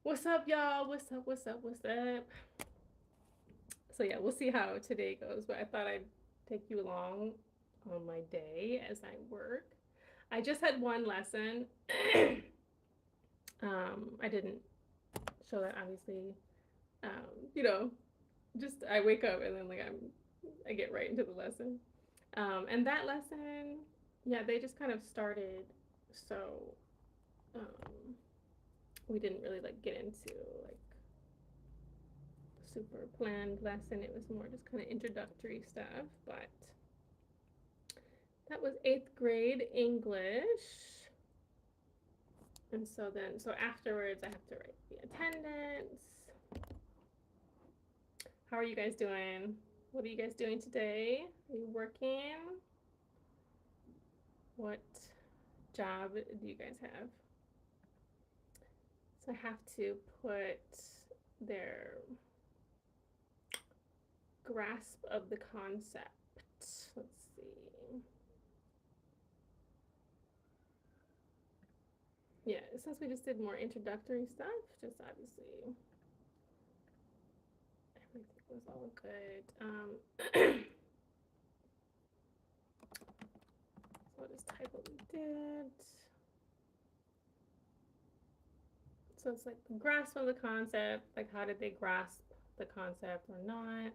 What's up, y'all? What's up? What's up? What's up? So yeah, we'll see how today goes, but I thought I'd take you along on my day as I work. I just had one lesson. I didn't show that obviously. You know, just I wake up and then I get right into the lesson. And that lesson, yeah, they just kind of started, so um, we didn't really like get into like super planned lesson. It was more just kind of introductory stuff. But that was eighth grade English. And so afterwards, I have to write the attendance. How are you guys doing? What are you guys doing today? Are you working? What job do you guys have? So I have to put their grasp of the concept. Let's see. Yeah, since we just did more introductory stuff, just obviously everything was all good. So I'll just type what we did. So it's like the grasp of the concept, like how did they grasp the concept or not?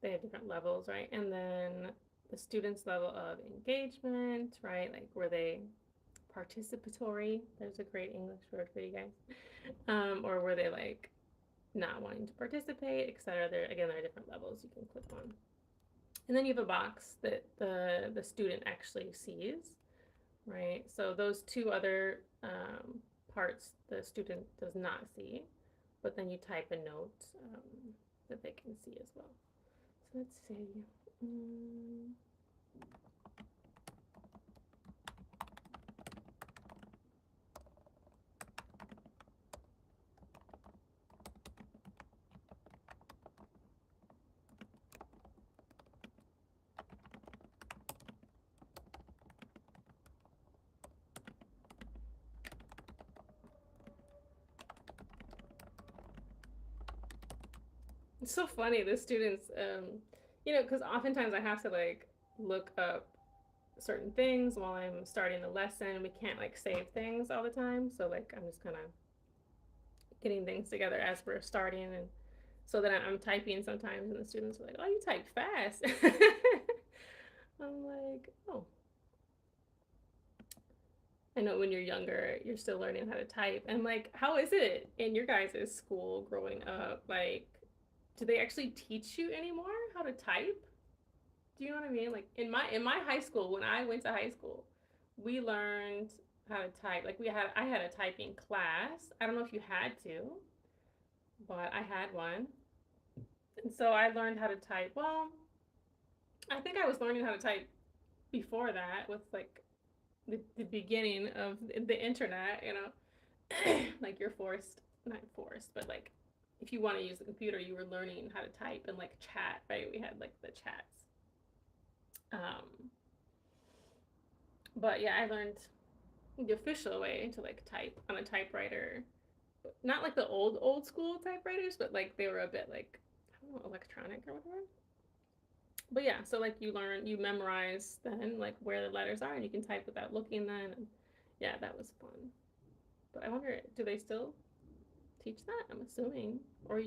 They have different levels, right? And then the student's level of engagement, right? Like were they participatory? There's a great English word for you guys. Or were they like not wanting to participate, etc. There again, there are different levels you can click on. And then you have a box that the student actually sees, right? So those two other parts the student does not see, but then you type a note that they can see as well. So let's see. It's so funny, the students, because oftentimes I have to like look up certain things while I'm starting the lesson. We can't like save things all the time. So like I'm just kind of getting things together as we're starting, and so that I'm typing sometimes and the students are like, oh, you type fast. I'm like, oh, I know when you're younger, you're still learning how to type. And like, how is it in your guys' school growing up? Like, do they actually teach you anymore how to type? Do you know what I mean? Like in my high school, when I went to high school, we learned how to type. Like I had a typing class. I don't know if you had to, but I had one. And so I learned how to type. Well, I think I was learning how to type before that with like the beginning of the internet, like you're forced, not forced, but like if you want to use the computer, you were learning how to type and like chat, right? We had like the chats. But yeah, I learned the official way to like type on a typewriter. Not like the old school typewriters, but like they were a bit like, I don't know, electronic or whatever. But yeah, so like you memorize then like where the letters are and you can type without looking then. And yeah, that was fun. But I wonder, do they still teach that? I'm assuming. Or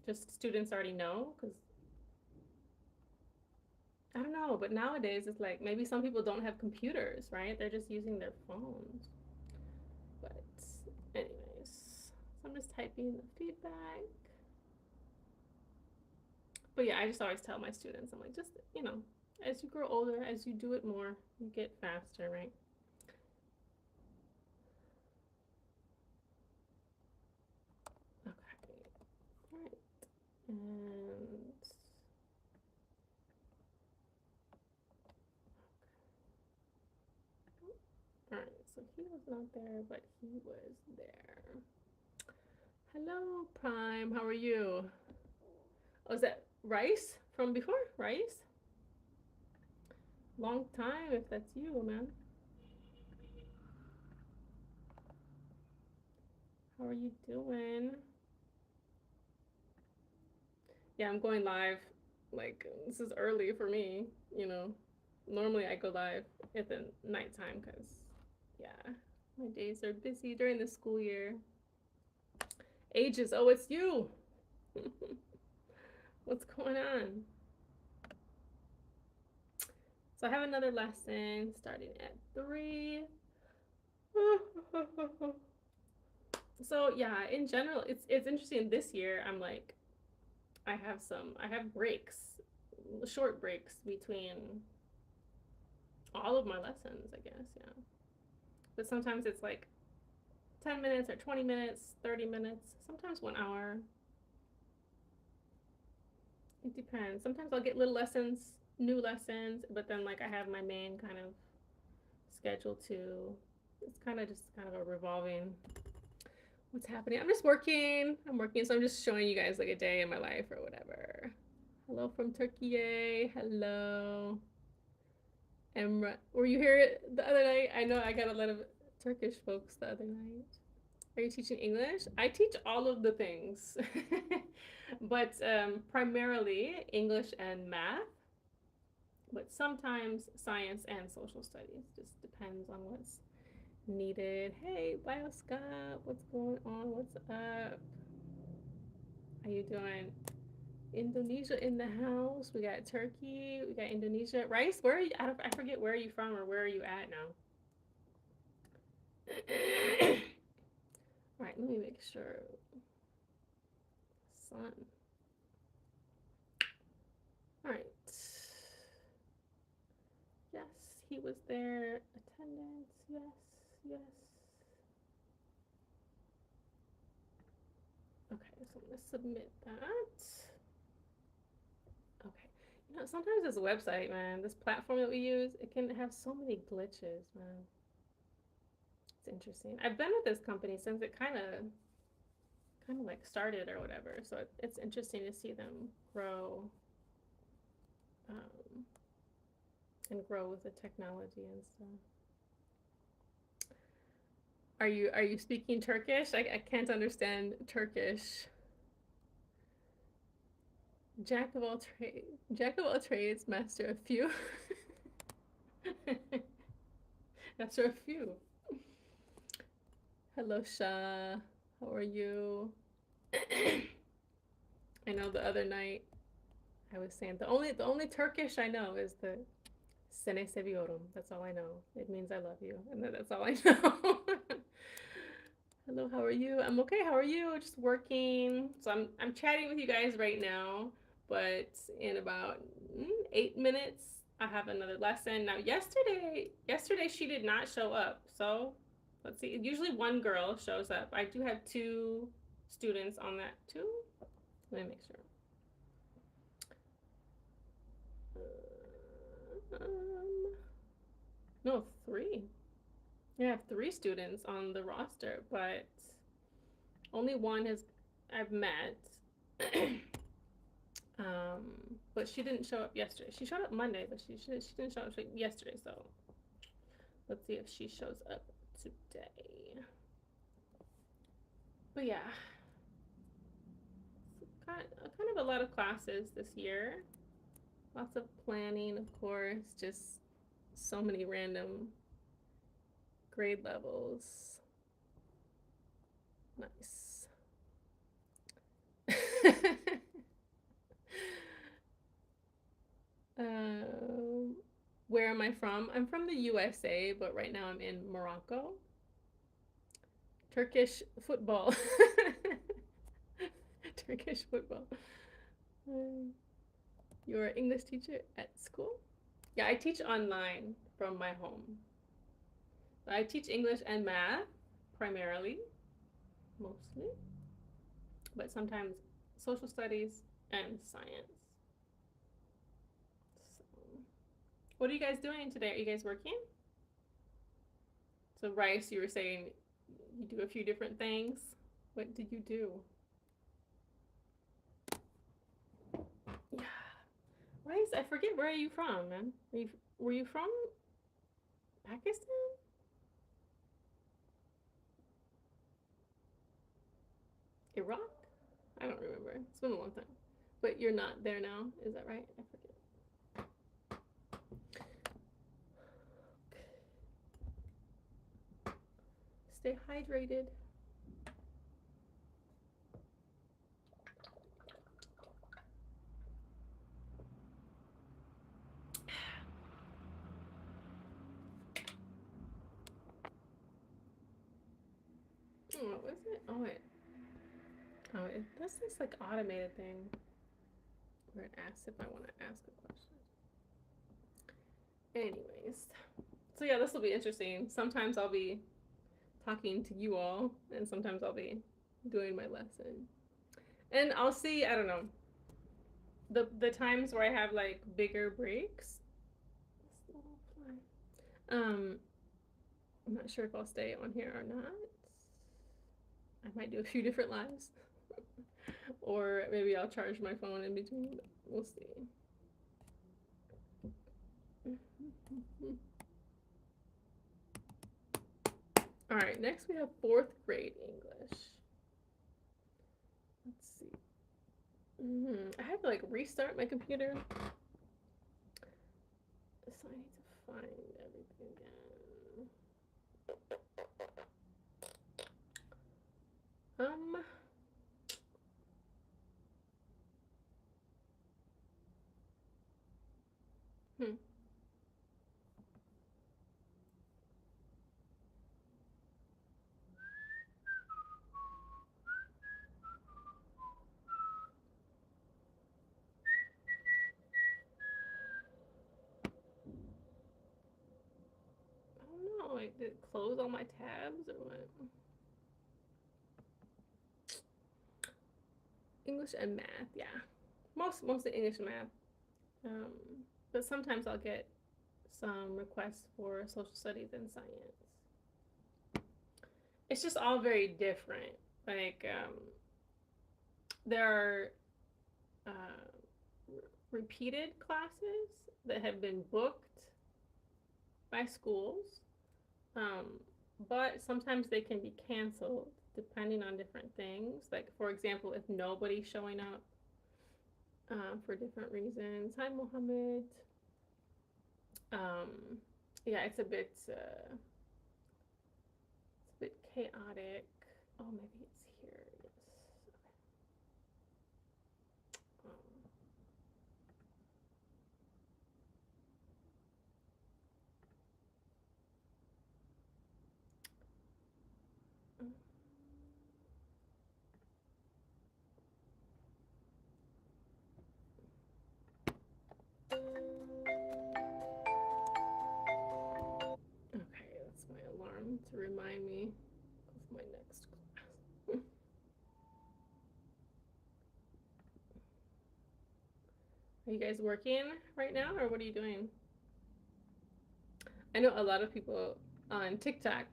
just students already know? Because I don't know, but nowadays it's like maybe some people don't have computers, right? They're just using their phones. But anyways, so I'm just typing the feedback. But yeah, I just always tell my students, I'm like, just, as you grow older, as you do it more, you get faster, right? Okay. All right. And all right, so he was not there, but he was there. Hello, Prime. How are you? Oh, is that Rice from before? Rice? Long time if that's you, man. How are you doing? Yeah, I'm going live. Like, this is early for me, you know. Normally I go live at the nighttime because, yeah, my days are busy during the school year. Ages, oh, it's you. What's going on? So I have another lesson starting at 3. So yeah, in general, it's interesting. This year, I'm like, I have breaks, short breaks between all of my lessons, I guess, yeah. But sometimes it's like 10 minutes or 20 minutes, 30 minutes, sometimes 1 hour. It depends. Sometimes I'll get little lessons, new lessons, but then like I have my main kind of schedule too. It's kind of just kind of a revolving what's happening. I'm just working. I'm working, so I'm just showing you guys like a day in my life or whatever. Hello from Turkey. Hello. Emra. Were you here the other night? I know I got a lot of Turkish folks the other night. Are you teaching English? I teach all of the things, but primarily English and math, but sometimes science and social studies. Just depends on what's needed. Hey, Bioscope, what's going on? What's up? How you doing? Indonesia in the house. We got Turkey. We got Indonesia. Rice, where are you? I forget where are you from or where are you at now? All right, let me make sure. Sun. All right. Yes, he was there. Attendance. Yes, yes. Okay, so I'm gonna submit that. Okay. You know, sometimes this website, man, this platform that we use, it can have so many glitches, man. It's interesting. I've been with this company since it kind of like started or whatever. So it's interesting to see them grow um, and grow with the technology and stuff. Are you speaking Turkish? I can't understand Turkish. Jack of all trades, master of few. Master of few. Hello, Shah. How are you? I know the other night I was saying the only Turkish I know is the Seni seviyorum. That's all I know. It means I love you, and that's all I know. Hello, how are you? I'm okay. How are you? Just working. So I'm chatting with you guys right now, but in about 8 minutes I have another lesson. Now yesterday she did not show up. So let's see. Usually one girl shows up. I do have 2 students on that too. Let me make sure. No, 3. I have 3 students on the roster, but only one I've met. um, but she didn't show up yesterday. She showed up Monday, but she didn't show up yesterday. So let's see if she shows up today. But yeah, kind of a lot of classes this year. Lots of planning, of course. Just so many random grade levels. Nice. Where am I from? I'm from the USA, but right now I'm in Morocco. Turkish football. Turkish football. You're an English teacher at school? Yeah, I teach online from my home. I teach English and math primarily, mostly, but sometimes social studies and science. So, what are you guys doing today? Are you guys working? So, Rice, you were saying you do a few different things. What did you do? Yeah. Rice, I forget, where are you from, man? Were you from Pakistan? Iraq? I don't remember. It's been a long time. But you're not there now, is that right? I forget. Stay hydrated. Oh, what was it? Oh, that's this like automated thing where it asks if I want to ask a question. Anyways, so yeah, this will be interesting. Sometimes I'll be talking to you all, and sometimes I'll be doing my lesson. And I'll see, I don't know, the times where I have like bigger breaks. I'm not sure if I'll stay on here or not. I might do a few different lives. Or maybe I'll charge my phone in between. We'll see. All right, next we have 4th grade English. Let's see. I have to like restart my computer. So I need to find everything again. Hmm. I don't know. Like, did it close all my tabs or what? English and math, yeah. Mostly English and math. Um, but sometimes I'll get some requests for social studies and science. It's just all very different. Like, there are repeated classes that have been booked by schools, um, but sometimes they can be canceled depending on different things. Like, for example, if nobody's showing up for different reasons. Hi, Mohammed. Um, yeah, it's a bit chaotic. Oh, maybe it's here. Yes. Okay, that's my alarm to remind me of my next class. Are you guys working right now, or what are you doing? I know a lot of people on TikTok,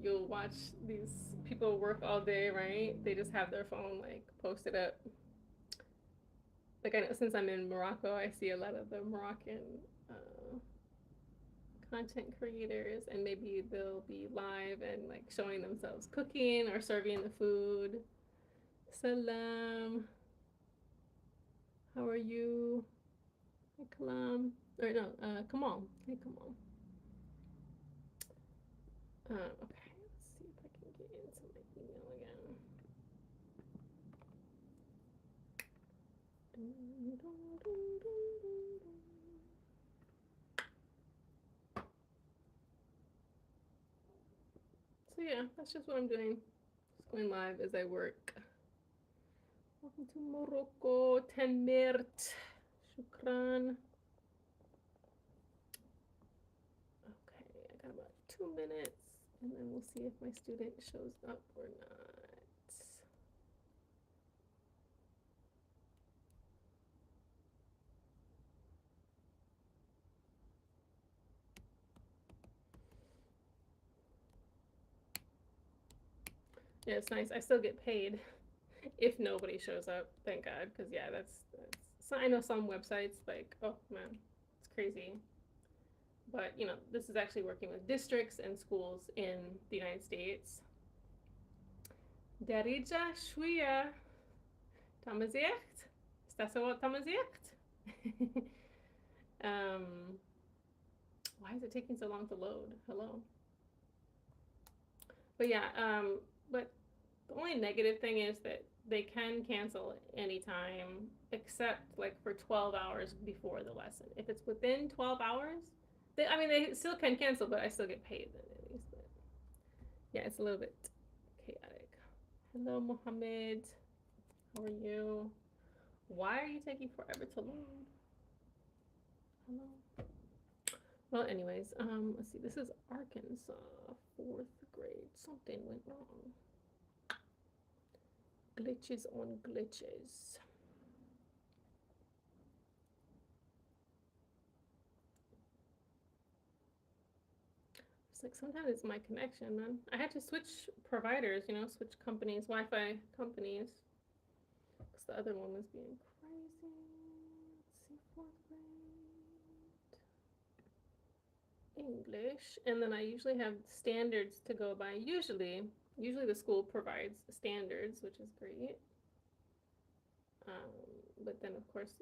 you'll watch these people work all day, right? They just have their phone like posted up. Like I know since I'm in Morocco, I see a lot of the Moroccan uh, content creators, and maybe they'll be live and like showing themselves cooking or serving the food. Salam, how are you? Hey, Kalam. Or no, come on. Hey, come on. Okay, let's see if I can get into my email again. So yeah, that's just what I'm doing. Just going live as I work. Welcome to Morocco. Temirt. Shukran. Okay, I got about 2 minutes, and then we'll see if my student shows up or not. Yeah, it's nice. I still get paid if nobody shows up. Thank God, because yeah, that's. So I know some websites like, oh man, it's crazy. But this is actually working with districts and schools in the United States. Darija shwiya. Tamazicht? Is that so tamazicht? um, why is it taking so long to load? Hello. But yeah, but the only negative thing is that they can cancel anytime except like for 12 hours before the lesson. If it's within 12 hours, I mean, they still can cancel, but I still get paid then at least. But yeah, it's a little bit chaotic. Hello, Mohammed. How are you? Why are you taking forever to load? Hello. Well, anyways, let's see. This is Arkansas, 4th grade. Something went wrong. Glitches on glitches. It's like sometimes it's my connection, man. I had to switch providers, switch companies, Wi-Fi companies, because the other one was being crazy. Let's see, 4th grade. English, and then I usually have standards to go by. Usually the school provides standards, which is great. But then of course,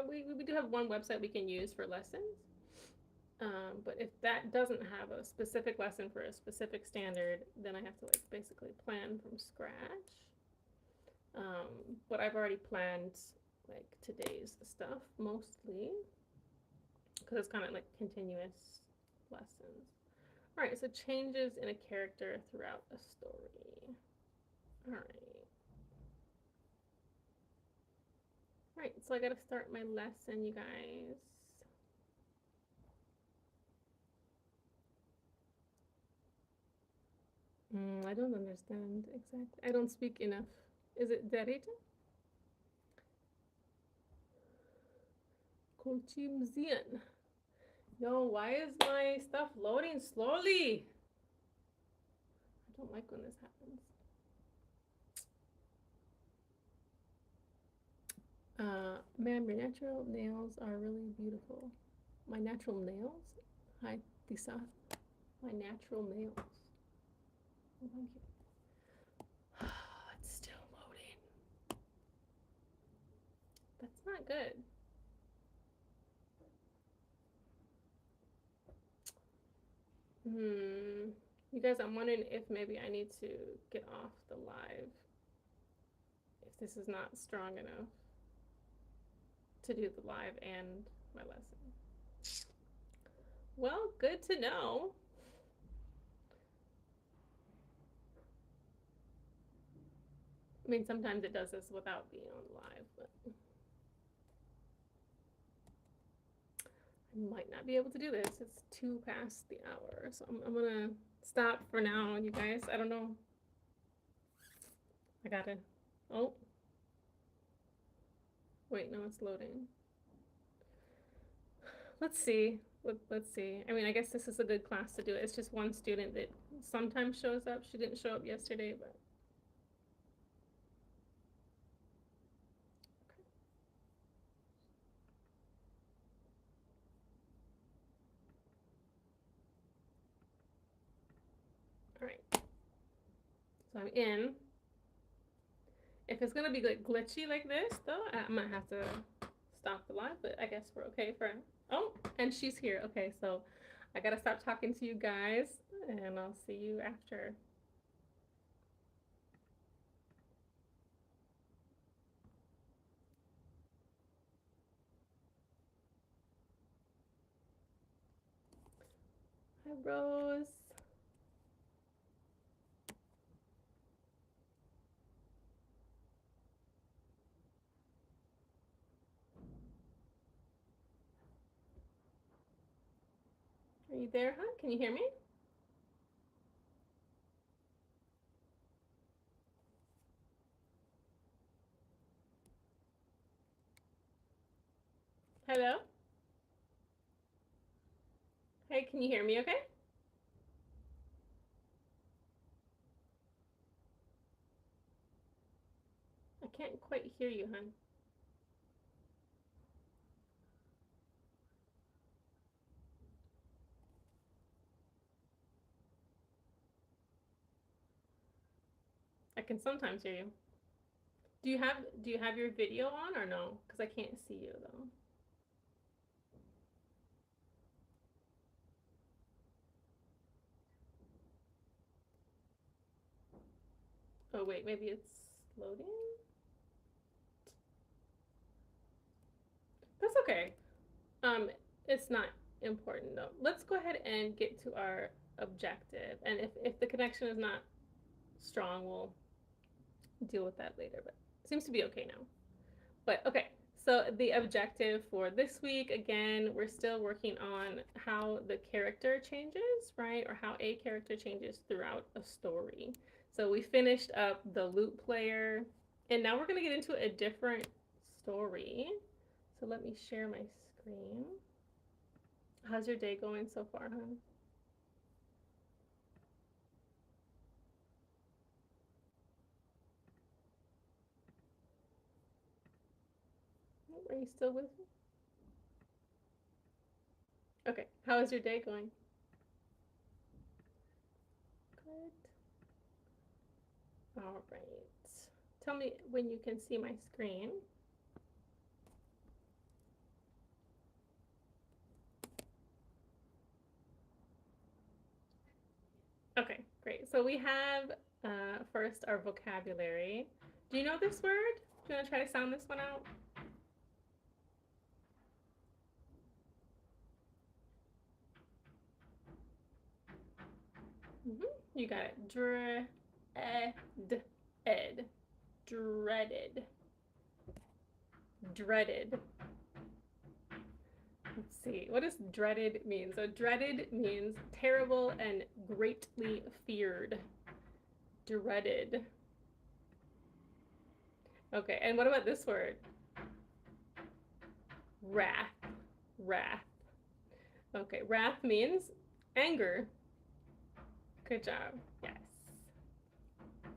we do have one website we can use for lessons. But if that doesn't have a specific lesson for a specific standard, then I have to like basically plan from scratch. But I've already planned like today's stuff mostly because it's kind of like continuous lessons. All right, so changes in a character throughout a story. All right. All right, so I gotta start my lesson, you guys. I don't understand exactly. I don't speak enough. Is it Derita? Kulchim Zian. Yo, why is my stuff loading slowly? I don't like when this happens. Ma'am, your natural nails are really beautiful. My natural nails? Hi, Tisa. My natural nails. Oh, thank you. It's still loading. That's not good. You guys, I'm wondering if maybe I need to get off the live. If this is not strong enough to do the live and my lesson. Well, good to know. I mean, sometimes it does this without being on live, but I might not be able to do this. It's 2 past the hour, so I'm gonna stop for now, you guys. I don't know. I gotta. Oh. Wait, no, it's loading. Let's see. Let's see. I mean, I guess this is a good class to do it. It's just one student that sometimes shows up. She didn't show up yesterday, but. All right. So I'm in. If it's gonna be like glitchy like this, though, I might have to stop the live. But I guess we're okay for. Oh, and she's here. Okay, so I gotta stop talking to you guys, and I'll see you after. Hi, Rose. Are you there, huh? Can you hear me? Hello? Hey, can you hear me okay? I can't quite hear you, hon. can sometimes hear you. Do you have your video on or no? Because I can't see you though. Oh wait, maybe it's loading? That's okay. It's not important though. Let's go ahead and get to our objective. And if the connection is not strong, we'll deal with that later. But it seems to be okay now. But okay, so the objective for this week, again, we're still working on how the character changes, right? Or how a character changes throughout a story. So we finished up the loop player, and now we're going to get into a different story. So let me share my screen. How's your day going so far, hon? Are you still with me? Okay, how is your day going? Good. All right. Tell me when you can see my screen. Okay, great. So we have first our vocabulary. Do you know this word? Do you want to try to sound this one out? You got it. Ed. Dreaded. Dreaded. Let's see. What does dreaded mean? So dreaded means terrible and greatly feared. Dreaded. Okay, and what about this word? Wrath. Wrath. Okay, wrath means anger. Good job. Yes.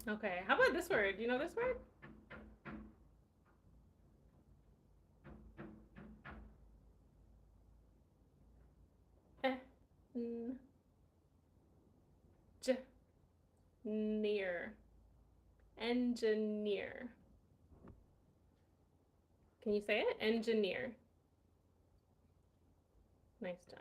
Okay, how about this word? Do you know this word? Near. Engineer. Can you say it? Engineer. Nice job.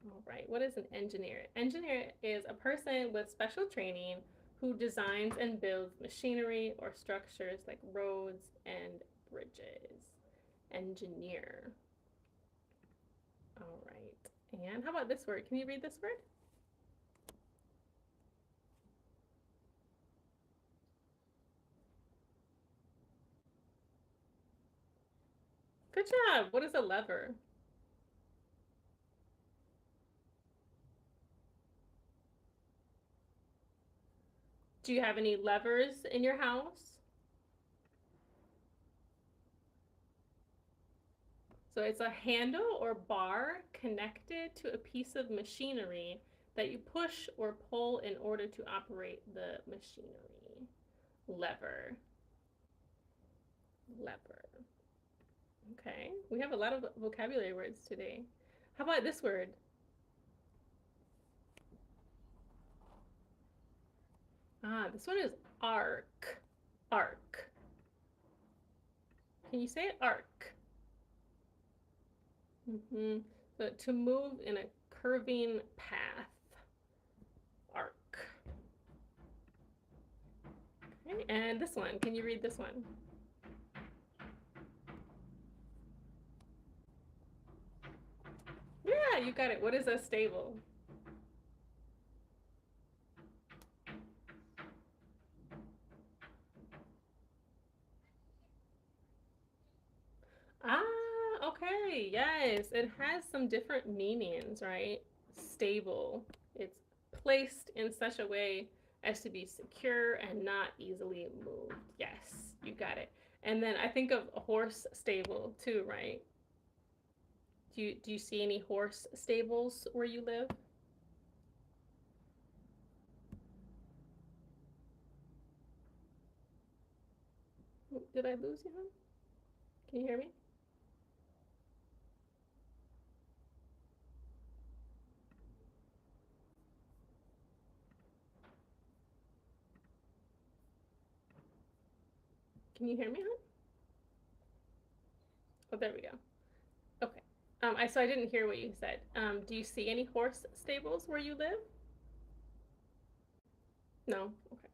All right. What is an engineer? Engineer is a person with special training who designs and builds machinery or structures like roads and bridges. Engineer. All right. And how about this word? Can you read this word? Good job. What is a lever? Do you have any levers in your house? So it's a handle or bar connected to a piece of machinery that you push or pull in order to operate the machinery. Lever. Lever. Okay, we have a lot of vocabulary words today. How about this word? This one is arc. Arc. Can you say it? Arc. So to move in a curving path. Arc. Okay, and this one. Can you read this one? Yeah, you got it. What is a stable? Okay. Yes, it has some different meanings, right? Stable. It's placed in such a way as to be secure and not easily moved. Yes, you got it. And then I think of a horse stable too, right? Do you see any horse stables where you live? Did I lose you, hon? Can you hear me? Can you hear me, hon? Oh, there we go. Okay. So I didn't hear what you said. Do you see any horse stables where you live? No? Okay.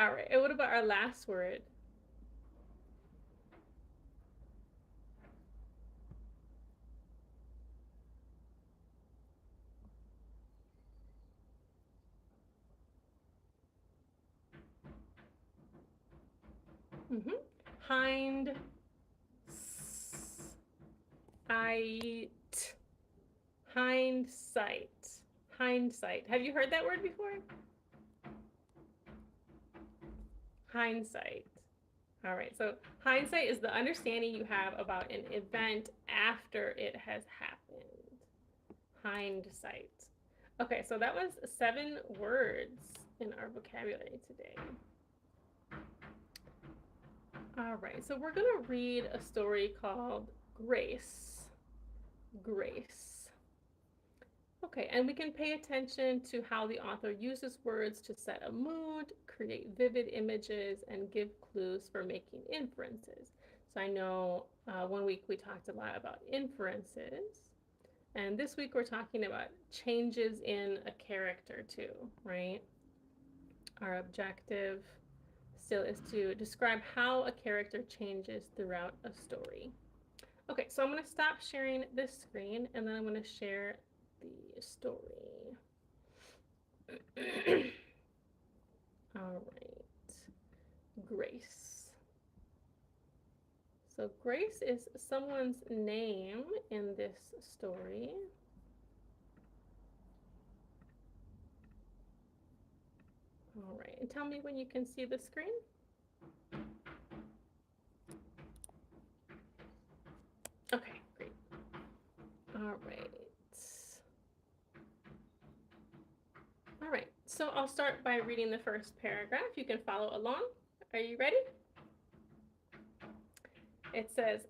All right. And what about our last word? Mm-hmm. Hind sight. Hindsight. Hindsight. Have you heard that word before? Hindsight. All right. So hindsight is the understanding you have about an event after it has happened. Hindsight. Okay, so that was 7 words in our vocabulary today. All right, so we're gonna read a story called Grace. Grace. Okay, and we can pay attention to how the author uses words to set a mood, create vivid images, and give clues for making inferences. So I know one week we talked a lot about inferences, and this week we're talking about changes in a character too, right? Our objective still is to describe how a character changes throughout a story. Okay, so I'm going to stop sharing this screen and then I'm going to share the story. All right, Grace. So Grace is someone's name in this story. All right, and tell me when you can see the screen. Okay, great. All right. All right, so I'll start by reading the first paragraph. You can follow along. Are you ready? It says,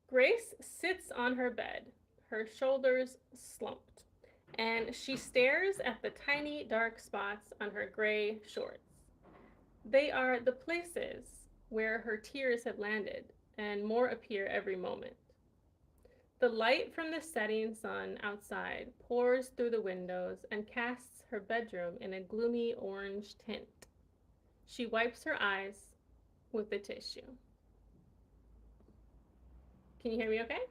Grace sits on her bed, her shoulders slumped, and she stares at the tiny dark spots on her gray shorts. They are the places where her tears have landed, and more appear every moment. The light from the setting sun outside pours through the windows and casts her bedroom in a gloomy orange tint. She wipes her eyes with the tissue. Can you hear me okay?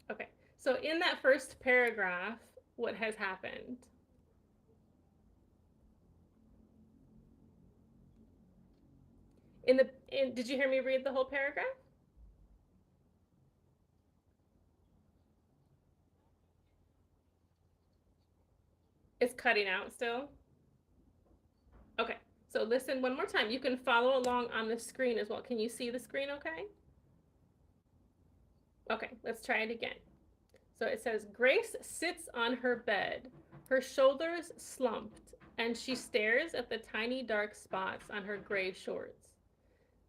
Okay. So in that first paragraph, what has happened? Did you hear me read the whole paragraph? It's cutting out still. Okay. So listen one more time. You can follow along on the screen as well. Can you see the screen okay? Okay, let's try it again. So it says, Grace sits on her bed, her shoulders slumped, and she stares at the tiny dark spots on her gray shorts.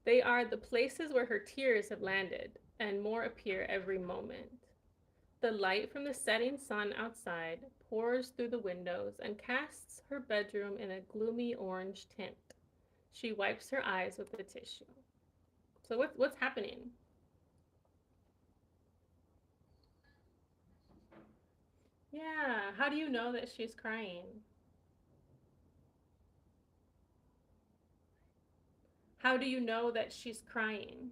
They are the places where her tears have landed, and more appear every moment. The light from the setting sun outside pours through the windows and casts her bedroom in a gloomy orange tint. She wipes her eyes with the tissue. So what's happening? Yeah, how do you know that she's crying? How do you know that she's crying?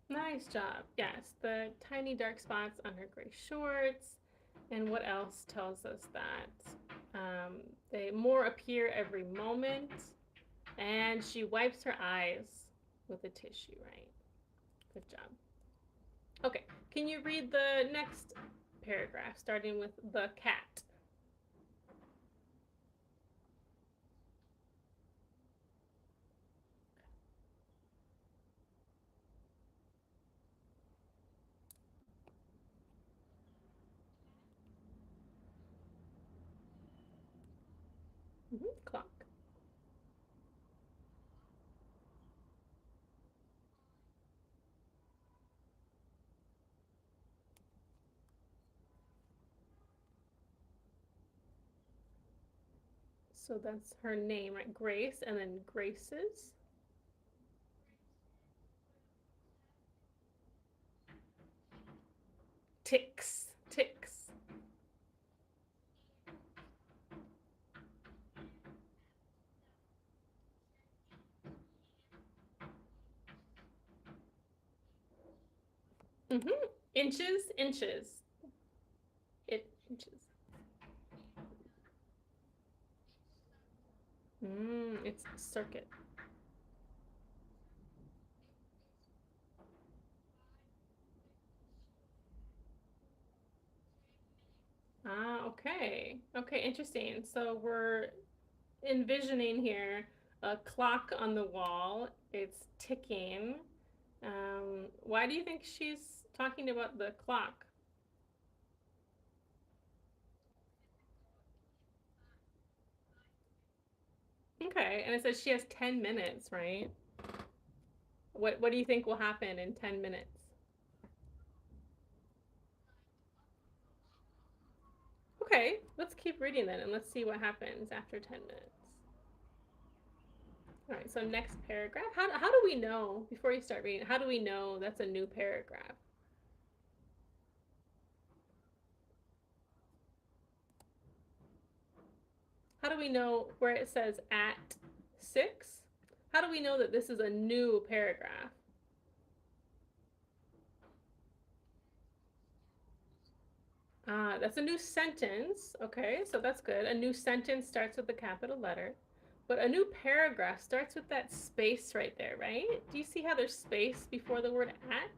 Nice job. Yes, the tiny dark spots on her gray shorts. And what else tells us that? They more appear every moment. And she wipes her eyes with a tissue, right? Good job. Okay, can you read the next paragraph, starting with the cat? Clock. So that's her name, right? Grace, and then Grace's. Ticks. Ticks. Mm-hmm. Inches. Inches. It inches. It's circuit. Ah, okay. Okay, interesting. So we're envisioning here a clock on the wall. It's ticking. Why do you think she's talking about the clock? Okay, and it says she has 10 minutes, right? What do you think will happen in 10 minutes? Okay, let's keep reading then and let's see what happens after 10 minutes. All right, so next paragraph. How do we know, before you start reading, how do we know that's a new paragraph? How do we know where it says at 6? How do we know that this is a new paragraph? That's a new sentence. Okay, so that's good. A new sentence starts with a capital letter. But a new paragraph starts with that space right there, right? Do you see how there's space before the word at?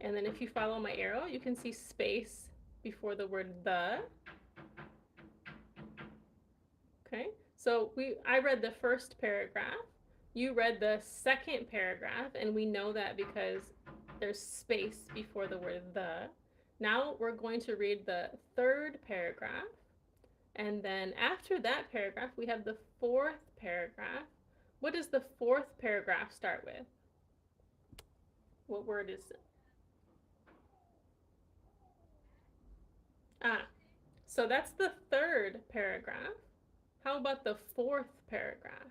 And then if you follow my arrow, you can see space before the word the. Okay, so I read the first paragraph. You read the second paragraph, and we know that because there's space before the word the. Now we're going to read the third paragraph. And then after that paragraph, we have the fourth paragraph. What does the fourth paragraph start with? What word is it? Ah, so that's the third paragraph. How about the fourth paragraph?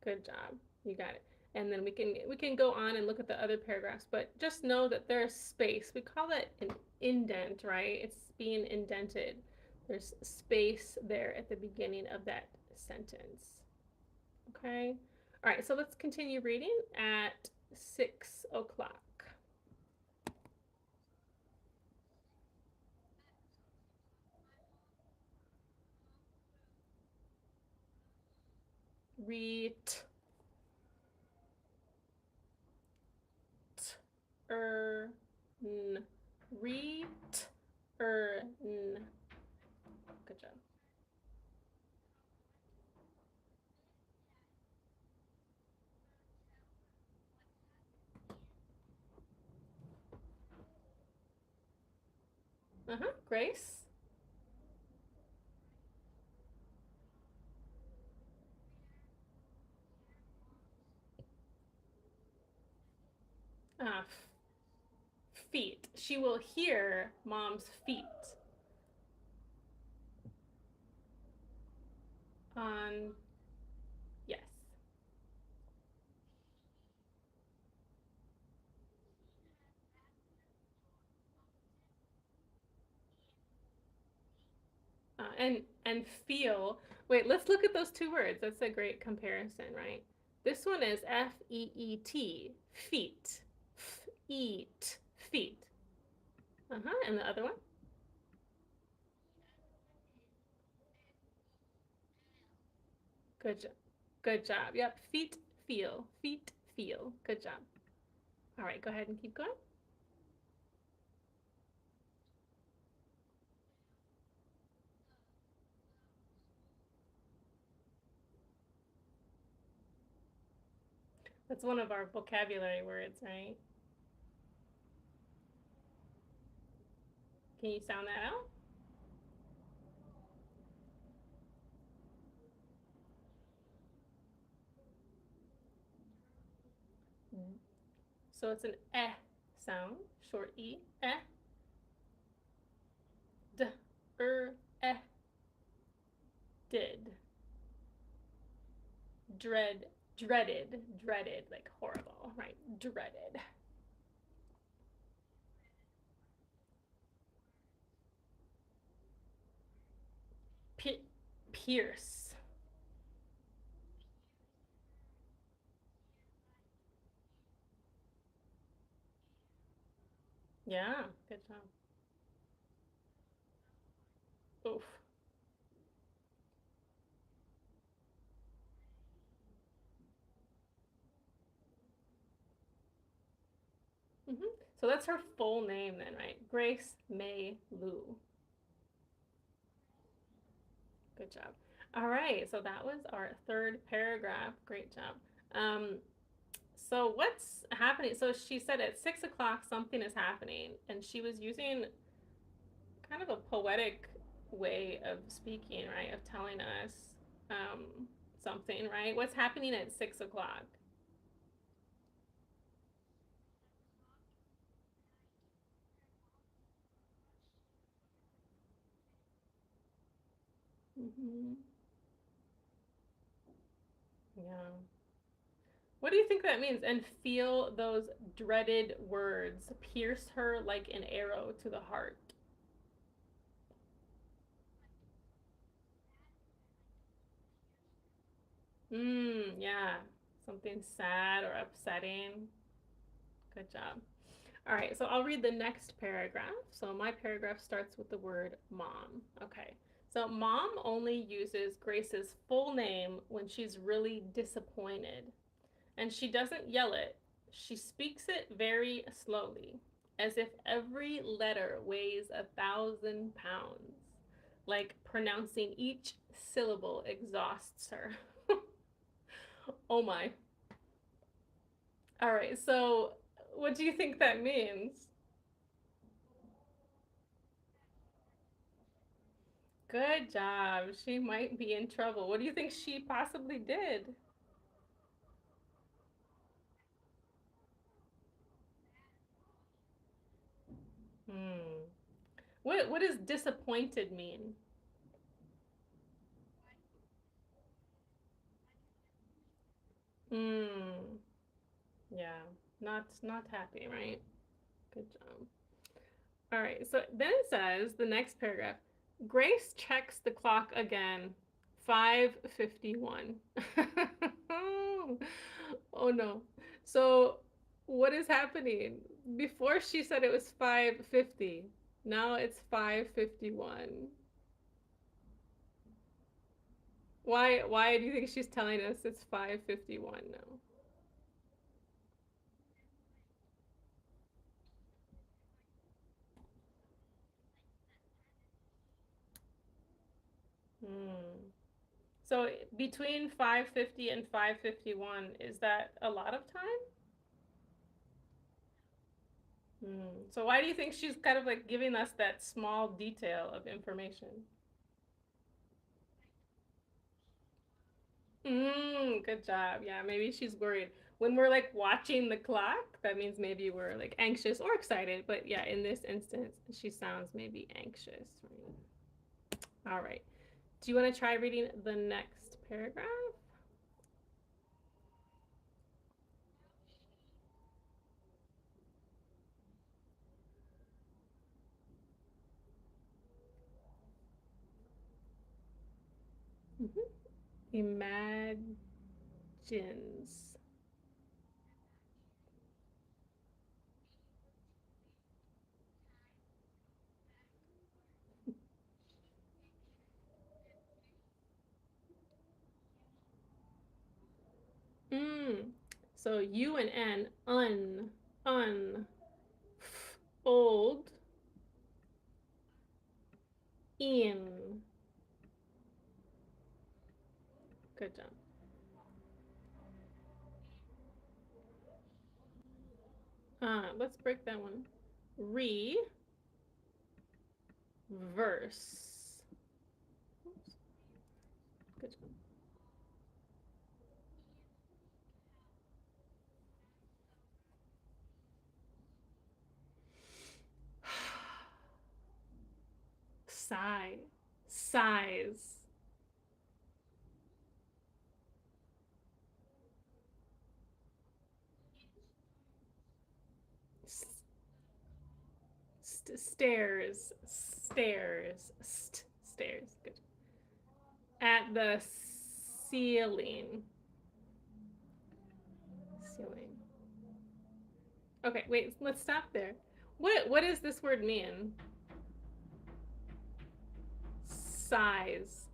Good job. You got it. And then we can go on and look at the other paragraphs, but just know that there's space. We call it an indent, right? It's being indented. There's space there at the beginning of that sentence. Okay. All right, so let's continue reading at 6 o'clock. Reet. Er. N. Reet. N. Good job. Grace. Uh, feet. She will hear mom's feet on. Yes. And feel. Wait, let's look at those two words. That's a great comparison, right? This one is Feet. Feet. Eat. Feet. And the other one? Good job. Good job. Yep. Feet feel. Feet feel. Good job. All right, go ahead and keep going. That's one of our vocabulary words, right? Can you sound that out? So it's an sound, short e, eh, did. Dread, dreaded, like horrible, right? Dreaded. P- pierce. Yeah, good job. Oof. Hmm. So that's her full name then, right? Grace May Lou. Good job. All right, so that was our third paragraph. Great job. Um, so what's happening? So she said at 6 o'clock something is happening, and she was using kind of a poetic way of speaking, right? Of telling us um, something, right? What's happening at 6 o'clock? Mm-hmm. Yeah. What do you think that means? And feel those dreaded words pierce her like an arrow to the heart. Yeah. Something sad or upsetting. Good job. All right, so I'll read the next paragraph. So my paragraph starts with the word mom. Okay. So mom only uses Grace's full name when she's really disappointed. And she doesn't yell it, she speaks it very slowly, as if every letter weighs 1,000 pounds. Like pronouncing each syllable exhausts her. Oh my. All right, so what do you think that means? Good job. She might be in trouble. What do you think she possibly did? Hmm. What does disappointed mean? Hmm. Yeah. Not happy, right? Good job. All right. So then it says the next paragraph. Grace checks the clock again. 5:51. Oh no. So what is happening? Before she said it was 5:50. Now it's 5:51. Why do you think she's telling us it's 5:51 now? Hmm. So between 5:50 and 5:51, is that a lot of time? So why do you think she's kind of like giving us that small detail of information? Good job. Yeah, maybe she's worried. When we're like watching the clock, that means maybe we're like anxious or excited. But yeah, in this instance, she sounds maybe anxious. Right? All right. Do you want to try reading the next paragraph? Mm-hmm. Imagines. Mm. So U and N, un, old, in. Good job. Let's break that one. Reverse. Good job. Sigh. Size. Stairs. Stairs. Stairs. Good. At the ceiling. Ceiling. Okay, wait, let's stop there. What does this word mean? Size.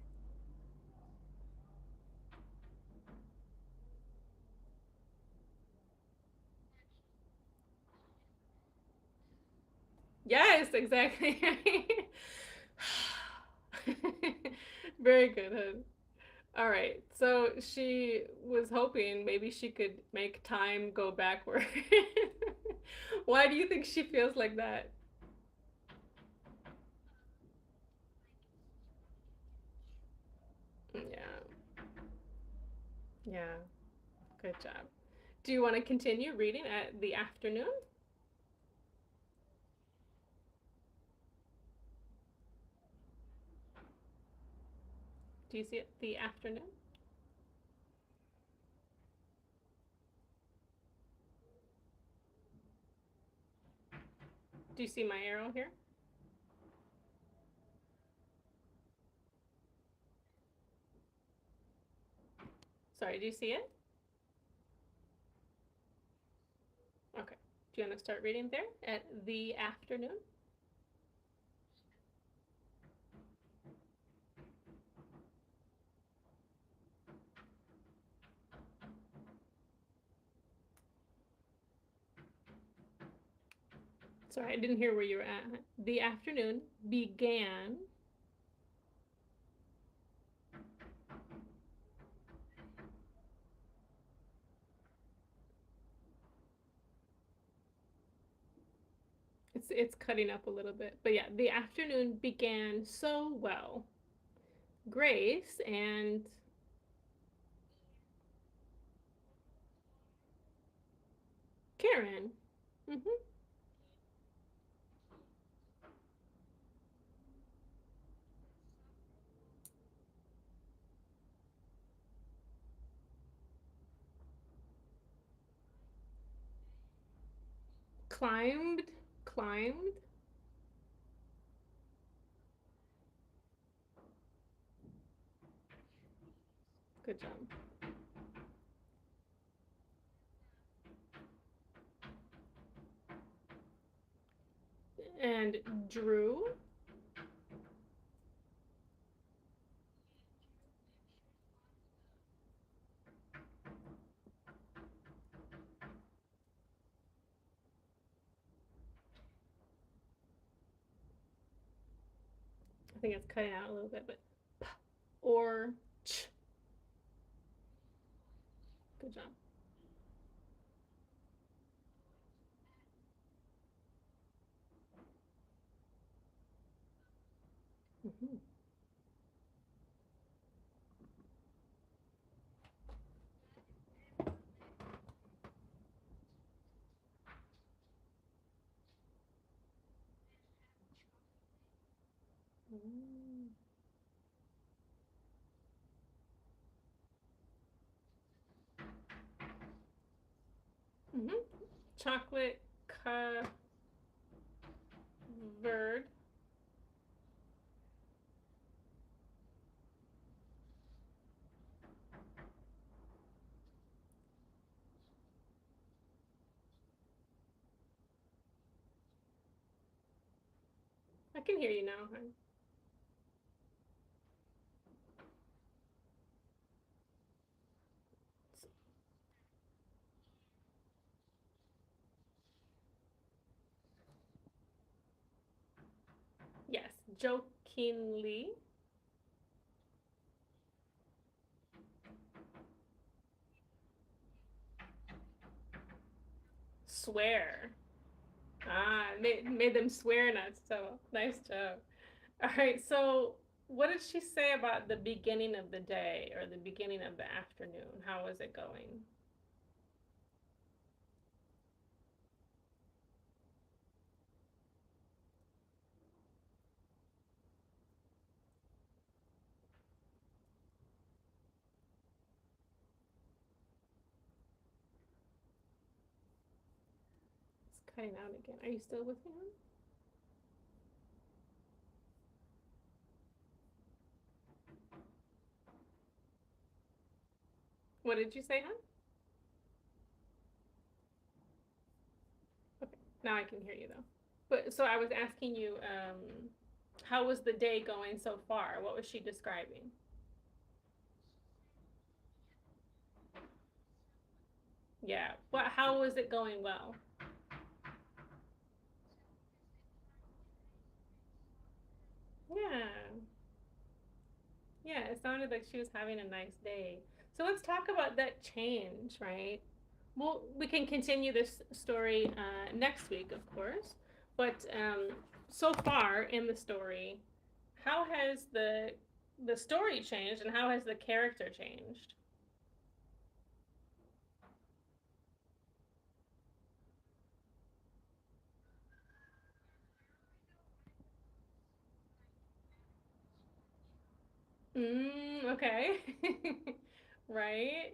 Yes, exactly. Very good, hun. All right. So she was hoping maybe she could make time go backward. Why do you think she feels like that? Yeah. Yeah. Good job. Do you want to continue reading at the afternoon? Do you see it? The afternoon? Do you see my arrow here? Sorry, do you see it? Okay. Do you want to start reading there at the afternoon? Sorry, I didn't hear where you were at. The afternoon began. It's cutting up a little bit. But yeah, the afternoon began so well. Grace and Karen. Mm-hmm. Climbed. Climbed. Good job. And Drew. I think it's cutting out a little bit, but or ch. Good job. Mm-hmm. Mm-hmm. Chocolate covered. I can hear you now, hon. Yes, jokingly. Swear. Made them swear not so. Nice job. All right, so what did she say about the beginning of the day or the beginning of the afternoon? How was it going? cutting out again. Are you still with me, hon? What did you say, hon? Okay, now I can hear you though. But so I was asking you, how was the day going so far? What was she describing? Yeah. What? How was it going well? Yeah. Yeah, it sounded like she was having a nice day. So let's talk about that change, right? Well, we can continue this story next week, of course. But so far in the story, how has the story changed, and how has the character changed? Okay. Right.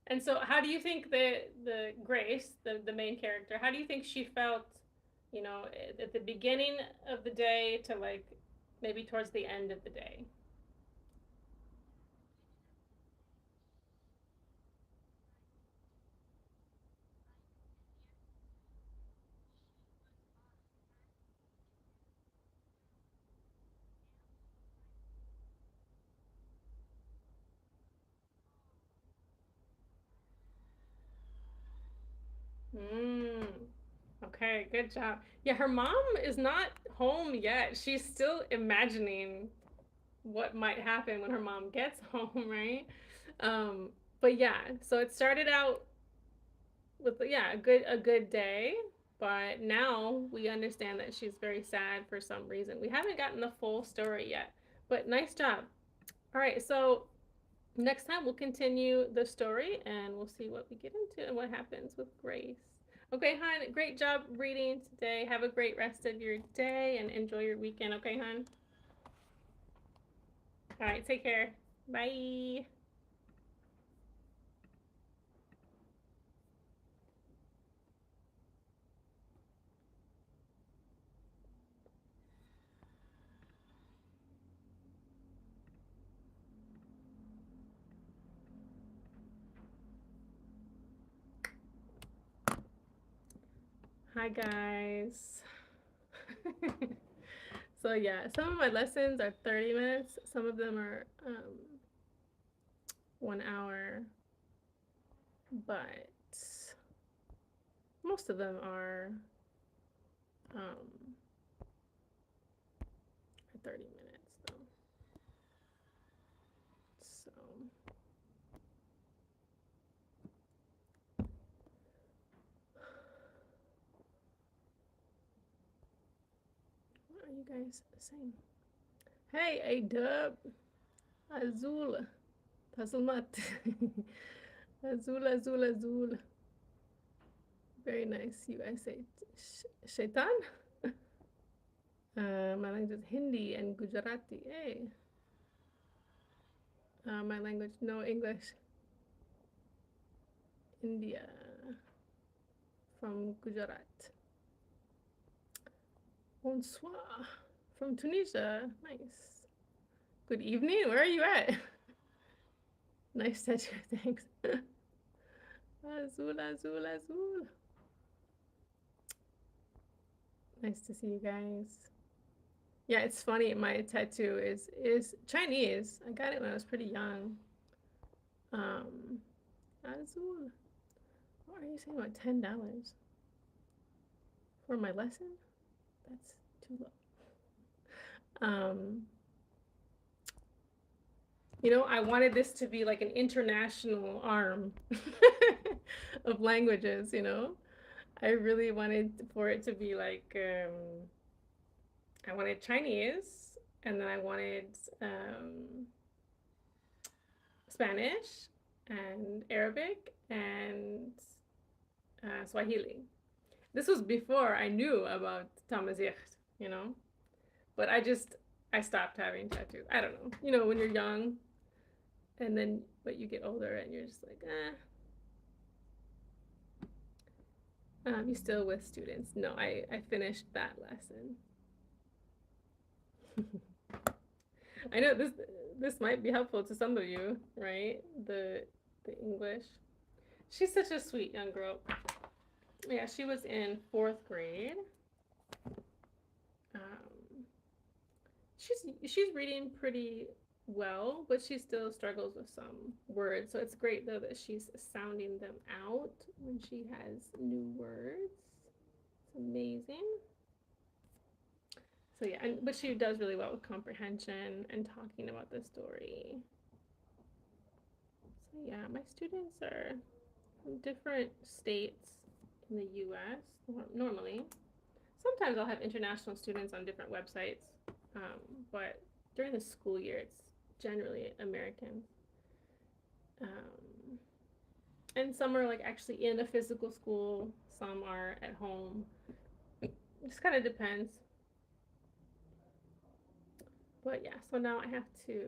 And so, how do you think the Grace, the main character, how do you think she felt, at the beginning of the day to like maybe towards the end of the day? Mm, okay, good job. Yeah, her mom is not home yet. She's still imagining what might happen when her mom gets home, right? Um, but yeah, so it started out with yeah, a good day, but now we understand that she's very sad for some reason. We haven't gotten the full story yet, but nice job. All right, so next time we'll continue the story and we'll see what we get into and what happens with Grace. Okay, hon, great job reading today. Have a great rest of your day and enjoy your weekend, okay, hon? All right, take care. Bye. Hi, guys. So, yeah, some of my lessons are 30 minutes, some of them are 1 hour, but most of them um, 30 minutes, though. So, what are you guys saying? Hey, A Dub, Azul, Tazulmat, Azul, Azul, Azul. Very nice. You guys say Shaitan? My language is Hindi and Gujarati. Hey. My language, no English. India. From Gujarat. Bonsoir. From Tunisia. Nice. Good evening. Where are you at? Nice tattoo. Thanks. Azul, azul, azul. Nice to see you guys. Yeah, it's funny. My tattoo is Chinese. I got it when I was pretty young. Azul. What are you saying about $10 for my lesson? That's too low. I wanted this to be like an international arm of languages. I really wanted for it to be like I wanted Chinese, and then I wanted Spanish and Arabic and Swahili. This was before I knew about Amazigh, you know. But I stopped having tattoos. I don't know. When you're young, and then but you get older and you're just like, You still with students? No, I finished that lesson. I know this might be helpful to some of you, right? The English. She's such a sweet young girl. Yeah, she was in fourth grade. Um, she's reading pretty well, but she still struggles with some words. So it's great though that she's sounding them out when she has new words. It's amazing. So yeah, but she does really well with comprehension and talking about the story. So yeah, my students are from different states in the U.S. normally. Sometimes I'll have international students on different websites, but during the school year, it's generally American. Um, and some are like actually in a physical school, some are at home. It just kind of depends. But yeah, so now I have to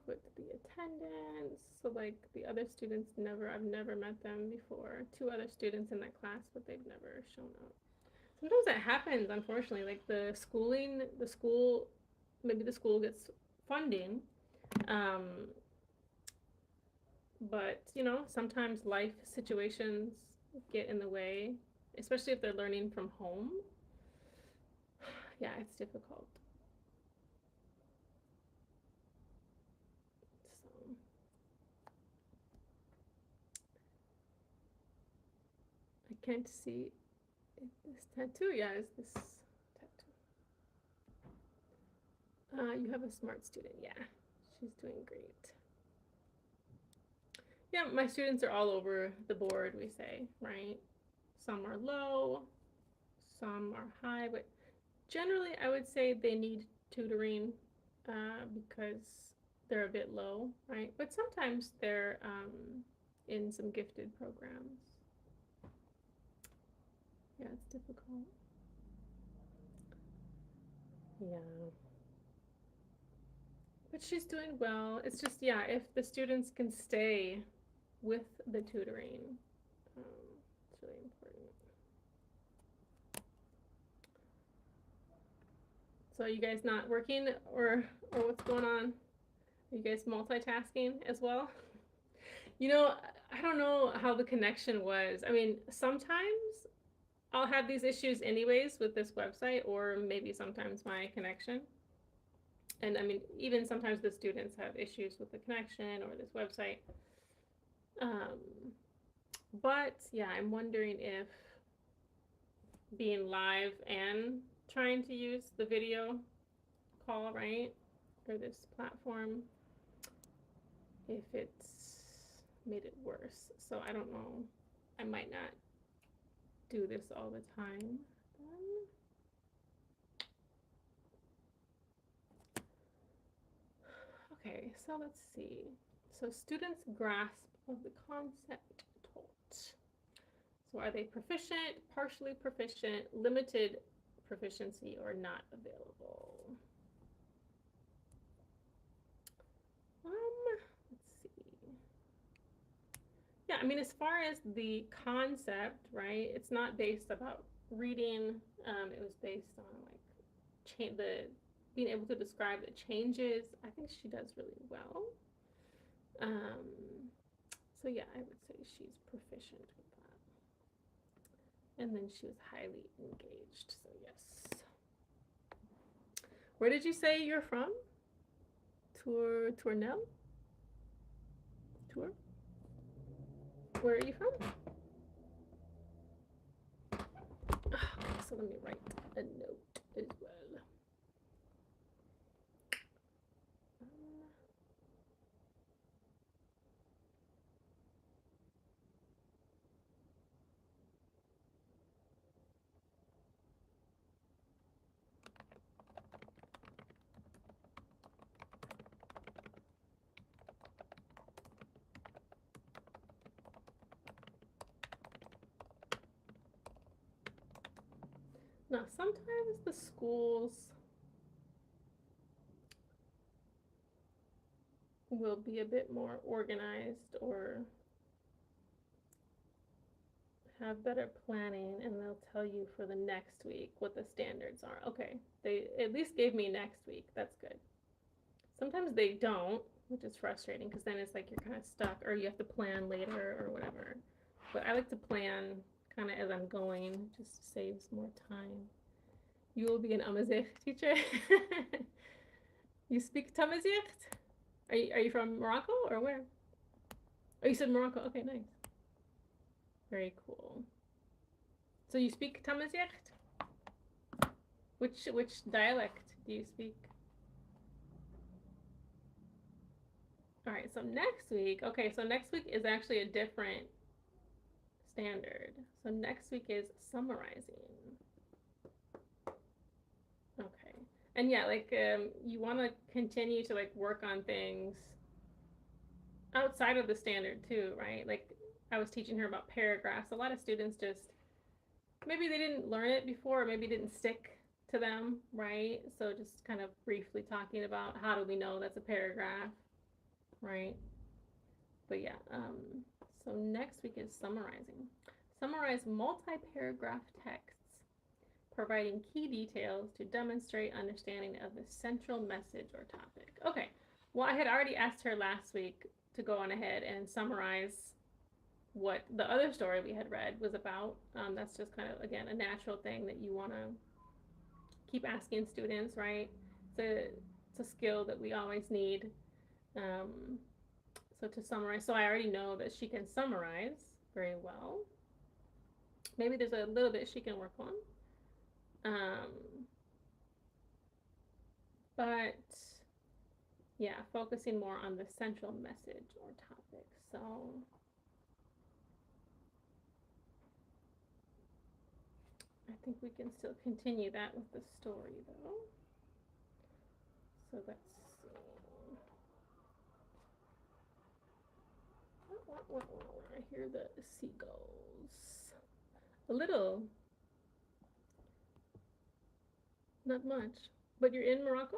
put the attendance. So like the other students I've never met them before. Two other students in that class, but they've never shown up. Sometimes that happens, unfortunately. Like maybe the school gets funding, um, but sometimes life situations get in the way, especially if they're learning from home. Yeah, it's difficult. So I can't see if this tattoo. Yeah, is this tattoo? You have a smart student. Yeah, she's doing great. Yeah, my students are all over the board, we say, right? Some are low, some are high, but generally I would say they need tutoring because they're a bit low, right? But sometimes they're in some gifted programs. Yeah, it's difficult. Yeah. But she's doing well. It's just, yeah, if the students can stay with the tutoring, it's really important. So are you guys not working or what's going on? Are you guys multitasking as well? You know, I don't know how the connection was. I mean, sometimes I'll have these issues anyways with this website, or maybe sometimes my connection. And I mean, even sometimes the students have issues with the connection or this website. Um, but yeah, I'm wondering if being live and trying to use the video call, right, or this platform, if it's made it worse. So I don't know. I might not do this all the time. Okay, so let's see. So students' grasp of the concept taught. So are they proficient, partially proficient, limited proficiency, or not available? Let's see. Yeah, I mean, as far as the concept, right? It's not based about reading. It was based on like being able to describe the changes. I think she does really well. So yeah, I would say she's proficient with that. And then she was highly engaged. So yes. Where did you say you're from? Tournelle? Tour? Where are you from? Okay, so let me write a note as well. Now, sometimes the schools will be a bit more organized or have better planning and they'll tell you for the next week what the standards are. Okay, they at least gave me next week. That's good. Sometimes they don't, which is frustrating because then it's like you're kind of stuck or you have to plan later or whatever. But I like to plan kind of as I'm going, just saves more time. You will be an Amazigh teacher. You speak Tamazight? Are you from Morocco or where? Oh, you said Morocco. Okay, nice. Very cool. So you speak Tamazight? Which dialect do you speak? All right, so next week. Okay, so next week is actually a different standard. So next week is summarizing. Okay. And yeah, like you want to continue to like work on things outside of the standard too, right? Like I was teaching her about paragraphs. A lot of students just maybe they didn't learn it before, or maybe it didn't stick to them, right? So just kind of briefly talking about how do we know that's a paragraph, right? But yeah, so next week is summarizing. Summarize multi-paragraph texts, providing key details to demonstrate understanding of the central message or topic. Okay, well, I had already asked her last week to go on ahead and summarize what the other story we had read was about. That's just kind of, again, a natural thing that you want to keep asking students, right? It's a skill that we always need. So to summarize, so I already know that she can summarize very well. Maybe there's a little bit she can work on. But yeah, focusing more on the central message or topic. So I think we can still continue that with the story though. So let's see. I hear the seagulls. A little. Not much. But you're in Morocco?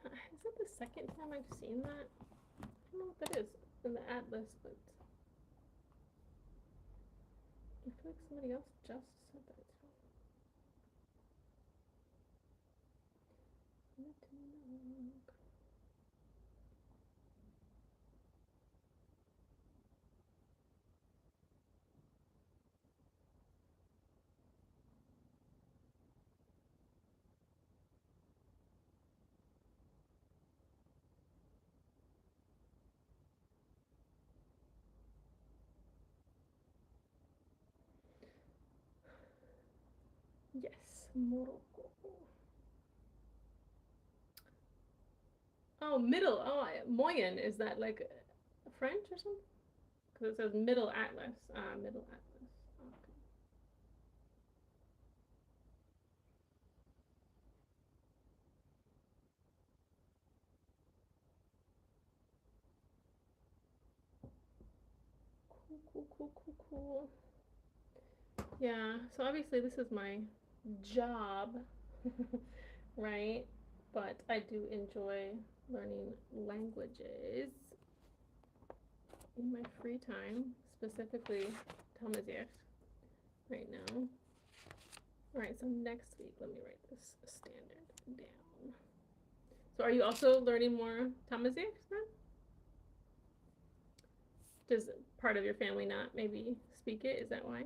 Is that the second time I've seen that? I don't know what that is in the atlas, but I feel like somebody else just said that. Yes, Morocco. Oh, middle. Oh, Moyen. Is that like French or something? Because it says Middle Atlas. Middle Atlas. Okay. Cool. Yeah, so obviously this is my job, right? But I do enjoy learning languages in my free time, specifically Tamazight right now. All right, so next week, let me write this standard down. So are you also learning more Tamazight then? Does part of your family not maybe speak it? Is that why?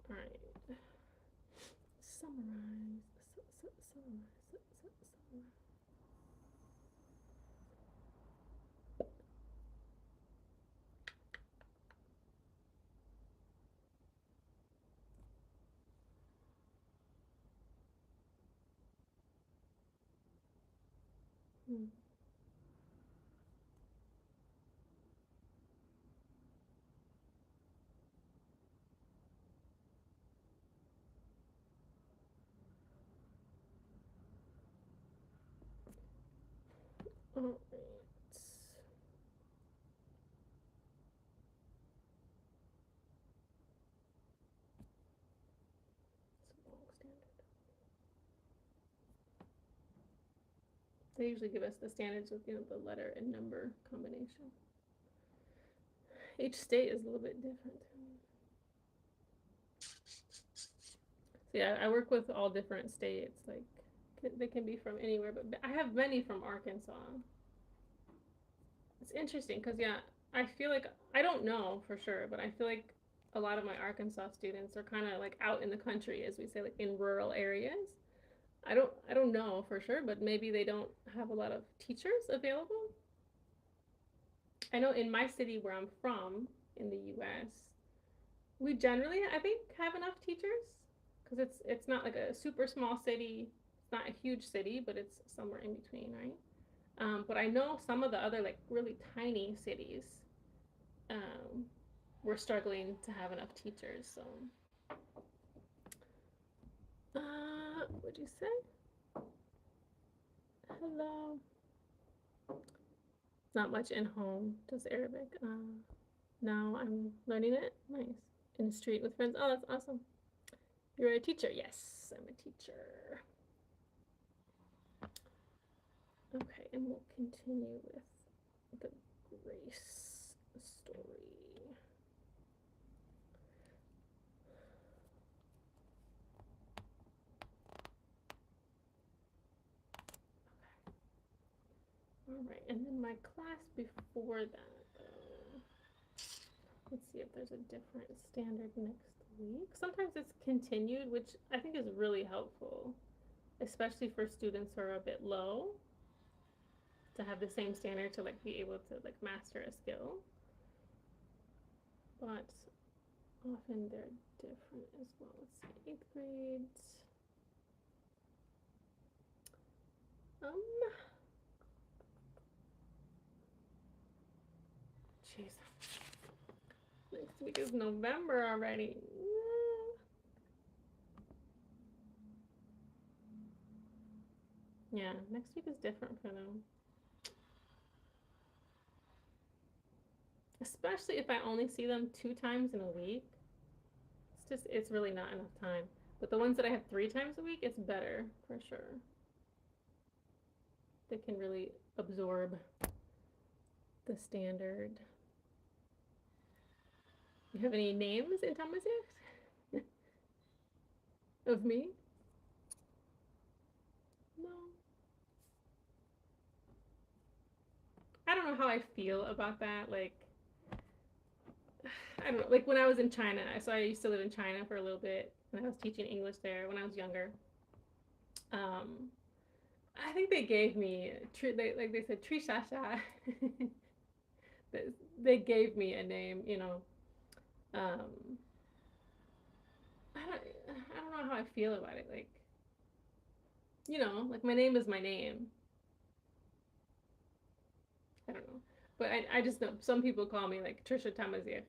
All right. Summarize. Hmm. All right. They usually give us the standards with, the letter and number combination. Each state is a little bit different. So yeah, I work with all different states. Like, they can be from anywhere, but I have many from Arkansas. It's interesting because, yeah, I feel like, I don't know for sure, but I feel like a lot of my Arkansas students are kind of like out in the country, as we say, like in rural areas. I don't know for sure, but maybe they don't have a lot of teachers available. I know in my city where I'm from in the US, we generally, I think, have enough teachers because it's not like a super small city. It's not a huge city, but it's somewhere in between, right? But I know some of the other like really tiny cities, we're struggling to have enough teachers. So, what'd you say? Hello. Not much in home. Does Arabic. Now I'm learning it. Nice. In the street with friends. Oh, that's awesome. You're a teacher. Yes, I'm a teacher. Okay, and we'll continue with the grace story. Okay. All right, and then my class before that, let's see if there's a different standard next week. Sometimes it's continued, which I think is really helpful, especially for students who are a bit low, to have the same standard to like be able to like master a skill. But often they're different as well. Let's see, 8th grade. Jeez. Next week is November already. Yeah, next week is different for them. Especially if I only see them 2 times in a week. It's really not enough time. But the ones that I have 3 times a week, it's better for sure. They can really absorb the standard. You have any names in Amazigh? Of me? No. I don't know how I feel about that. Like, I don't know. Like when I was in China, so I used to live in China for a little bit, and I was teaching English there when I was younger. I think they gave me, they said Tricia. They gave me a name, I don't know how I feel about it. Like, like my name is my name. I don't know. But I just know some people call me like Tricia Tamazir,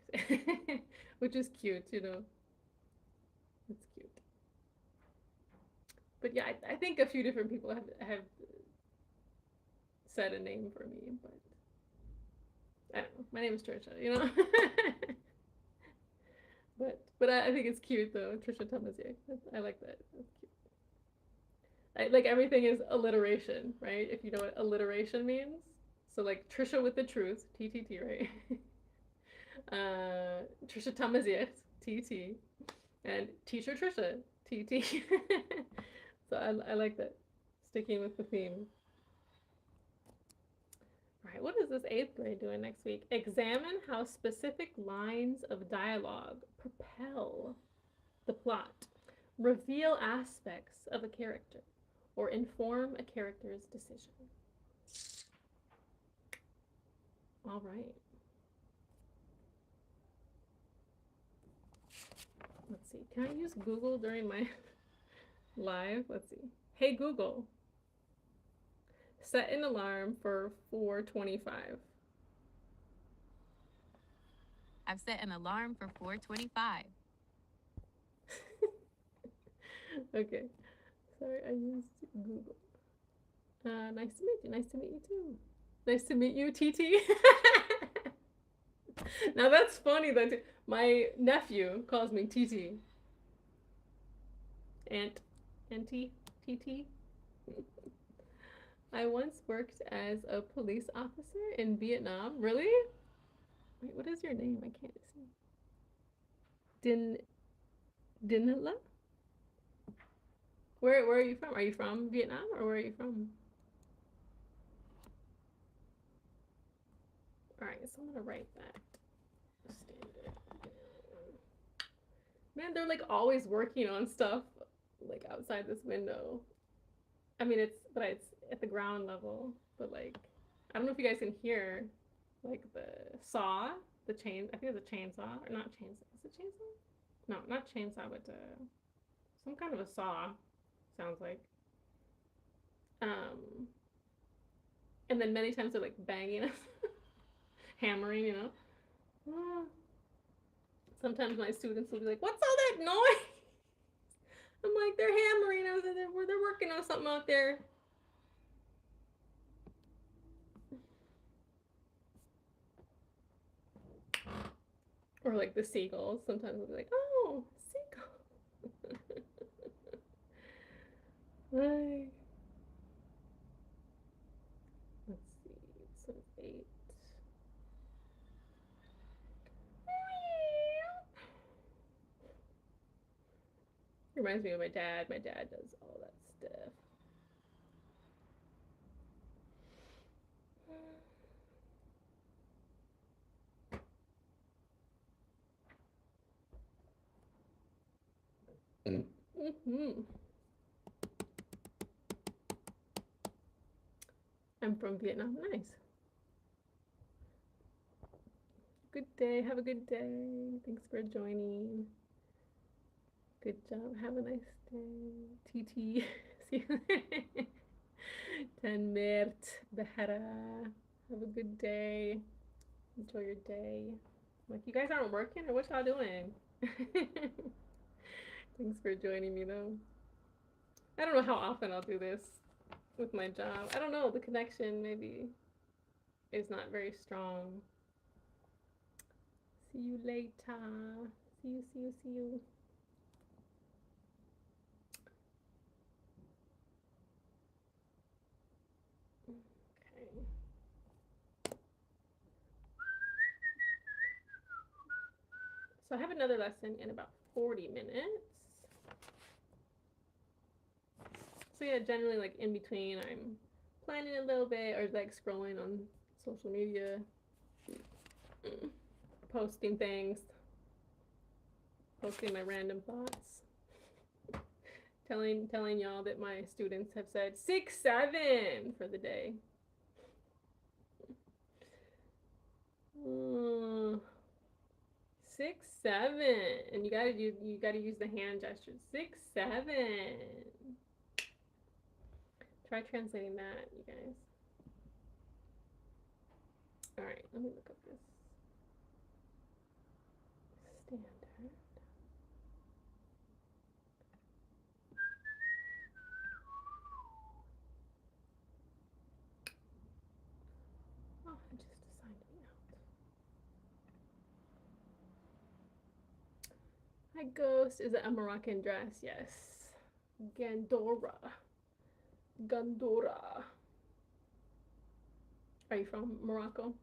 which is cute, It's cute. But yeah, I think a few different people have said a name for me, but I don't know. My name is Tricia, but I think it's cute though, Tricia Tamazir. I like that. That's cute. Like everything is alliteration, right? If you know what alliteration means. So like Tricia with the truth, TTT, right? Tricia Tamazir, TT, and Teacher Tricia, TT. So I like that, sticking with the theme. All right, what is this 8th grade doing next week? Examine how specific lines of dialogue propel the plot, reveal aspects of a character, or inform a character's decision. All right. Let's see. Can I use Google during my live? Let's see. Hey Google, set an alarm for 4:25. I've set an alarm for 4:25. Okay. Sorry, I used Google. Nice to meet you. Nice to meet you too. Nice to meet you, TT. Now that's funny that my nephew calls me TT. Auntie, TT. I once worked as a police officer in Vietnam. Really? Wait, what is your name? I can't see. Din Dinla? Where are you from? Are you from Vietnam or where are you from? All right, so I'm gonna write that. Standard. Man, they're like always working on stuff like outside this window. I mean, it's at the ground level, but like, I don't know if you guys can hear like the saw, the chain. I think it's a chainsaw or not chainsaw. Is it chainsaw? No, not chainsaw, but some kind of a saw. Sounds like. Um, and then many times they're like banging us, hammering. Ah. Sometimes my students will be like, "What's all that noise?" I'm like, "They're hammering. They're working on something out there." Or like the seagulls. Sometimes we'll be like, "Oh, seagull." Like, let's see. So 8. Reminds me of my dad. My dad does all that stuff. Mm-hmm. I'm from Vietnam. Nice. Good day. Have a good day. Thanks for joining. Good job. Have a nice day. TT. See you later. Tanmert Behara. Have a good day. Enjoy your day. Like, you guys aren't working or what y'all doing? Thanks for joining me though. I don't know how often I'll do this with my job. I don't know. The connection maybe is not very strong. See you later. See you, see you, see you. Okay. So I have another lesson in about 40 minutes. So yeah, generally like in between I'm planning a little bit or like scrolling on social media, posting things, posting my random thoughts, telling y'all that my students have said 6-7 for the day. 6-7, and you gotta use the hand gestures. 6-7. Try translating that, you guys. All right, let me look up this standard. Oh, it just assigned me out. Hi, Ghost. Is it a Moroccan dress? Yes. Gandora. Gandora. Are you from Morocco?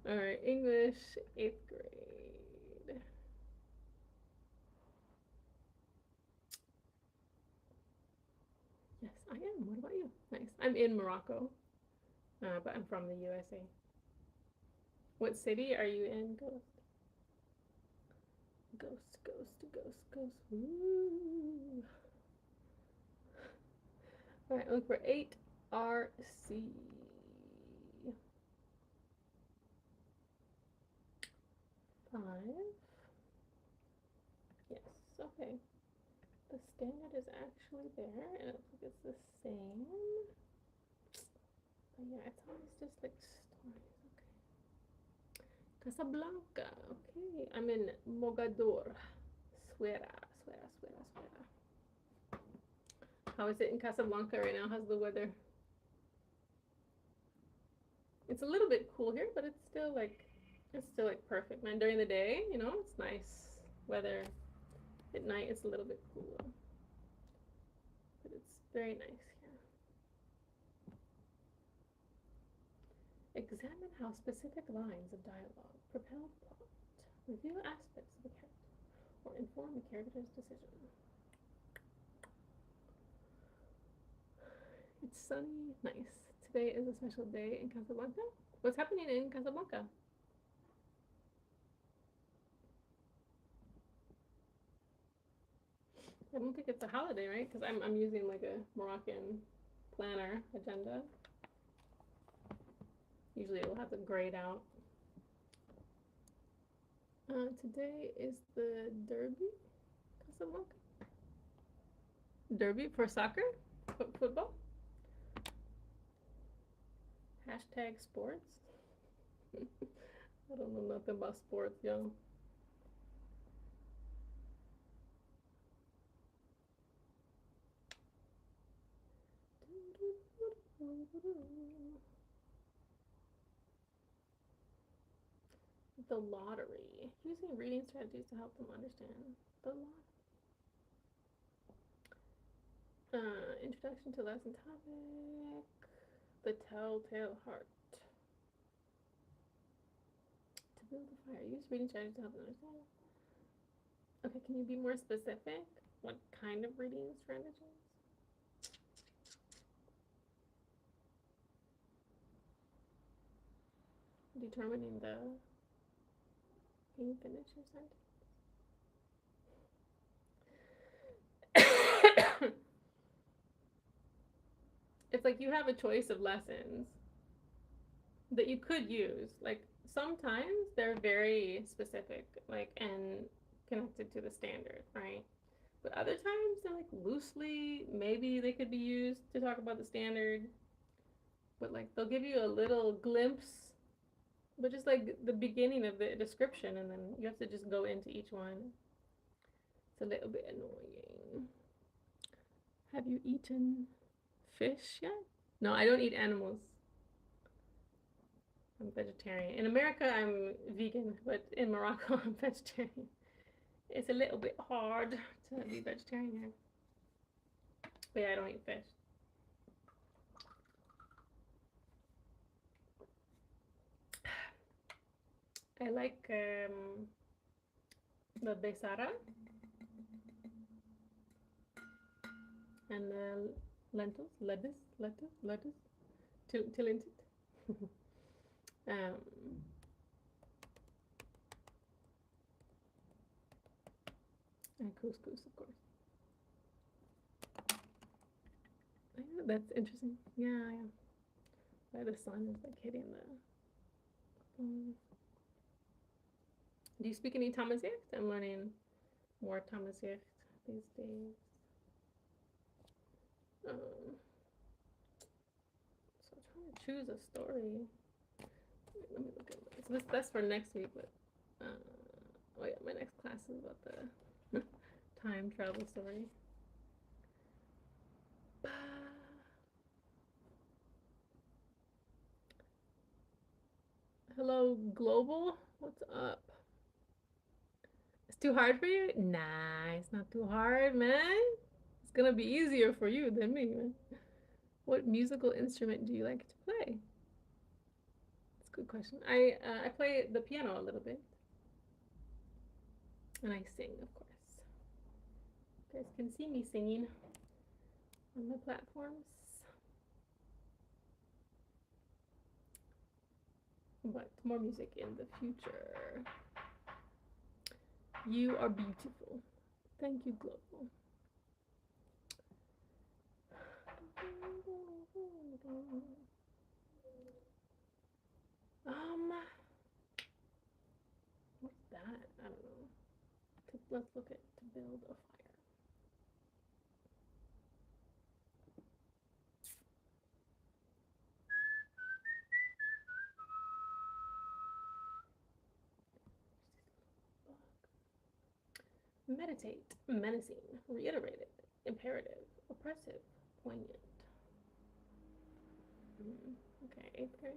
All right, English, 8th grade. Yes, I am. What about you? Nice. I'm in Morocco, but I'm from the USA. What city are you in, Ghost? Ghost, ghost, ghost, ghost. Woo. All right, look for 8RC. 5. Yes, okay. The standard is actually there, and it looks like it's the same. But yeah, it's always just like stories. Okay. Casablanca. Okay, I'm in Mogador. Suera, suera, suera, suera. How is it in Casablanca right now? How's the weather? It's a little bit cool here, but it's still like perfect, man. During the day, you know, it's nice weather. At night, it's a little bit cooler, but it's very nice here. Examine how specific lines of dialogue propel plot, reveal aspects of a character, or inform a character's decision. It's sunny, nice. Today is a special day in Casablanca. What's happening in Casablanca? I don't think it's a holiday, right? Because I'm using like a Moroccan planner agenda. Usually it'll have the grayed out. Today is the Derby, Casablanca. Derby for soccer, football. Hashtag sports. I don't know nothing about sports, yo. The lottery. Using reading strategies to help them understand the lottery. Introduction to lesson topic. The telltale heart. To build a fire. Use reading strategies to help them understand. Okay, can you be more specific? What kind of reading strategies? Determining the. Can you finish your sentence? It's like you have a choice of lessons that you could use. Like sometimes they're very specific, like and connected to the standard, right? But other times they're like loosely, maybe they could be used to talk about the standard. But like they'll give you a little glimpse, but just like the beginning of the description, and then you have to just go into each one. It's a little bit annoying. Have you eaten fish yet? No, I don't eat animals. I'm vegetarian. In America, I'm vegan, but in Morocco, I'm vegetarian. It's a little bit hard to be vegetarian here. But yeah, I don't eat fish. I like the besara and the lentils, lettuce, tilintit. And couscous, of course. That's interesting. Yeah. Why the sun is like hitting the. Do you speak any Amazigh? I'm learning more Amazigh these days. So I'm trying to choose a story. Wait, let me look at this. That's for next week, but oh yeah, my next class is about the time travel story. Hello, Global. What's up? It's too hard for you? Nah, it's not too hard, man. It's gonna be easier for you than me, man. What musical instrument do you like to play? That's a good question. I play the piano a little bit. And I sing, of course. You guys can see me singing on the platforms. But more music in the future. You are beautiful. Thank you, Global. What's that? I don't know. Let's look at to build a fire. Meditate, menacing, reiterated, imperative, oppressive, poignant. Okay, 8th grade.